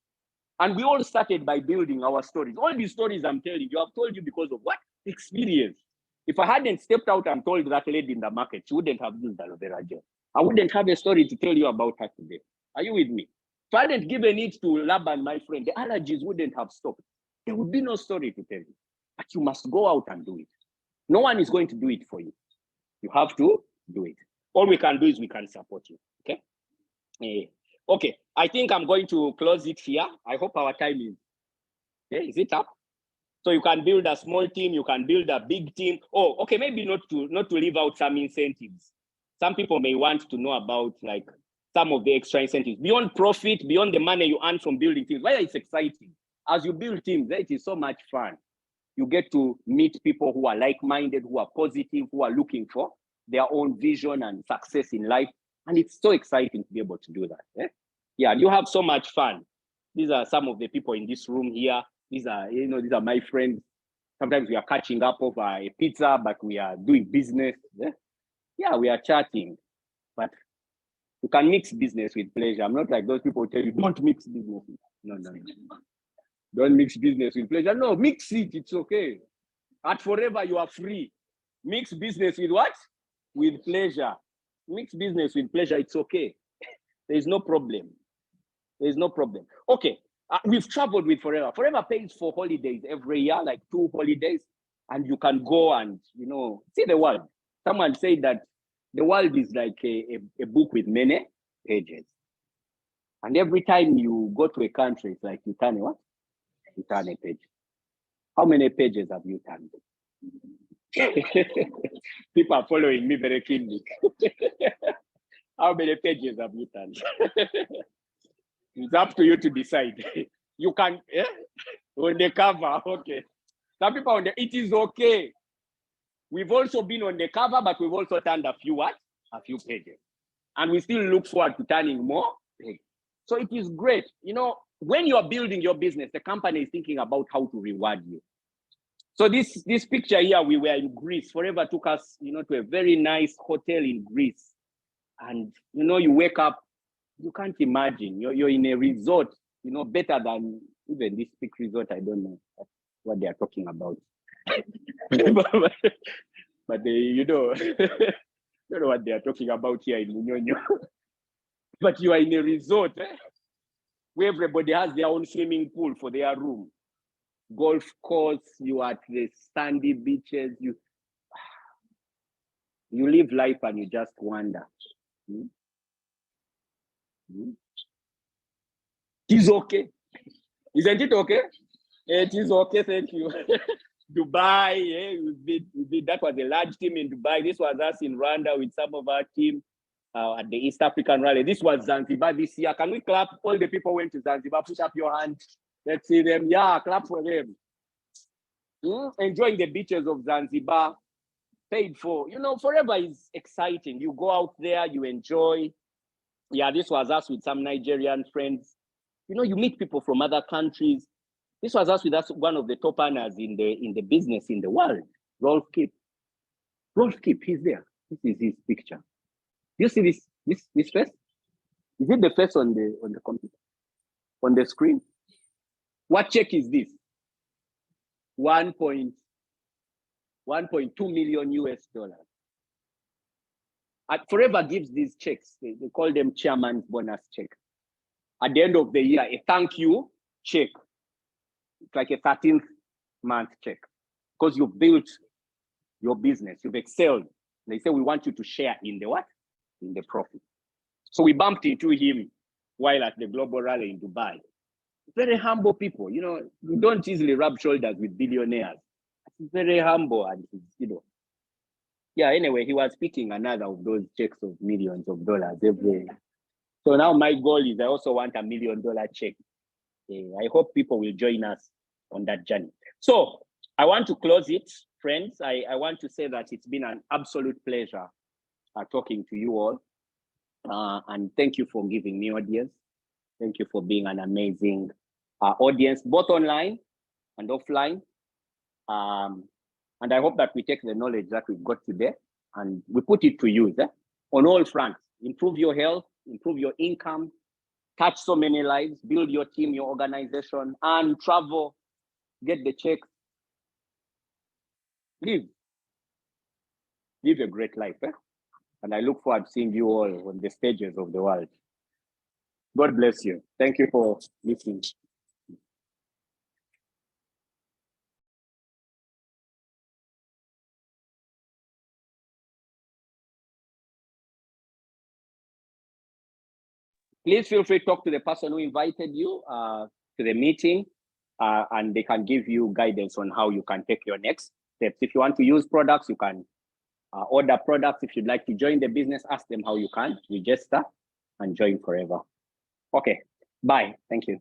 And we all started by building our stories. All these stories I'm telling you, I've told you because of what? Experience. If I hadn't stepped out and told that lady in the market, she wouldn't have used aloe vera gel. I wouldn't have a story to tell you about her today. Are you with me? If I hadn't given it to Laban, my friend, the allergies wouldn't have stopped. There would be no story to tell you. But you must go out and do it. No one is going to do it for you. You have to do it. All we can do is we can support you. Okay? Okay, I think I'm going to close it here. I hope our time is it up? So you can build a small team, you can build a big team. Oh, okay, maybe not to leave out some incentives. Some people may want to know about like some of the extra incentives. Beyond profit, beyond the money you earn from building teams, why it's exciting. As you build teams, it is so much fun. You get to meet people who are like-minded, who are positive, who are looking for their own vision and success in life. And it's so exciting to be able to do that. Yeah, you have so much fun. These are some of the people in this room here. These are my friends. Sometimes we are catching up over a pizza, but we are doing business. Yeah, we are chatting. But you can mix business with pleasure. I'm not like those people who tell you, don't mix business. No. Don't mix business with pleasure. No, mix it. It's okay. At Forever, you are free. Mix business with what? With pleasure. Mix business with pleasure. It's okay. There is no problem. There is no problem. Okay. We've traveled with Forever. Forever pays for holidays every year, like 2 holidays, and you can go and, you know, see the world. Someone said that the world is like a book with many pages. And every time you go to a country, it's like you turn what? You turn a page. How many pages have you turned? People are following me very keenly. How many pages have you turned? It's up to you to decide. You can, on the cover, okay. Some people on the, it is okay. We've also been on the cover, but we've also turned a few what? A few pages. And we still look forward to turning more pages. So it is great. You know, when you're building your business, the company is thinking about how to reward you. So this picture here, we were in Greece. Forever took us, you know, to a very nice hotel in Greece. And, you know, you wake up, you can't imagine. You're in a resort, you know, better than even this big resort. I don't know what they are talking about. but they, you know, don't know what they are talking about here in Munyonyo. But you are in a resort where everybody has their own swimming pool for their room. Golf course, you are at the sandy beaches, you live life and you just wonder. It is okay. Isn't it okay? It is okay, thank you. Dubai, that was a large team in Dubai. This was us in Rwanda with some of our team at the East African Rally. This was Zanzibar this year. Can we clap? All the people went to Zanzibar. Push up your hand. Let's see them. Yeah, clap for them. Enjoying the beaches of Zanzibar. Paid for. You know, Forever is exciting. You go out there, you enjoy. Yeah, this was us with some Nigerian friends. You know, you meet people from other countries. This was us with one of the top earners in the business in the world, Rolf Kip. Rolf Kip, he's there. This is his picture. Do you see this face? Is it the face on the computer? On the screen? What check is this? 1.2 million US dollars. Forever gives these checks. They call them chairman's bonus check. At the end of the year, a thank you check. It's like a 13th month check because you built your business, you've excelled. They say we want you to share in the what? In the profit. So we bumped into him while at the global rally in Dubai. Very humble people, you know, you don't easily rub shoulders with billionaires. He's very humble and he's, you know. Yeah, anyway, he was picking another of those checks of millions of dollars every. So now my goal is I also want $1 million check. I hope people will join us on that journey. So I want to close it, friends. I want to say that it's been an absolute pleasure talking to you all. And thank you for giving me audience. Thank you for being an amazing audience, both online and offline. And I hope that we take the knowledge that we've got today and we put it to use on all fronts. Improve your health, improve your income, touch so many lives, build your team, your organization, and travel, get the checks. Live a great life. And I look forward to seeing you all on the stages of the world. God bless you. Thank you for listening. Please feel free to talk to the person who invited you to the meeting, and they can give you guidance on how you can take your next steps. If you want to use products, you can order products. If you'd like to join the business, ask them how you can register and join Forever. Okay, bye. Thank you.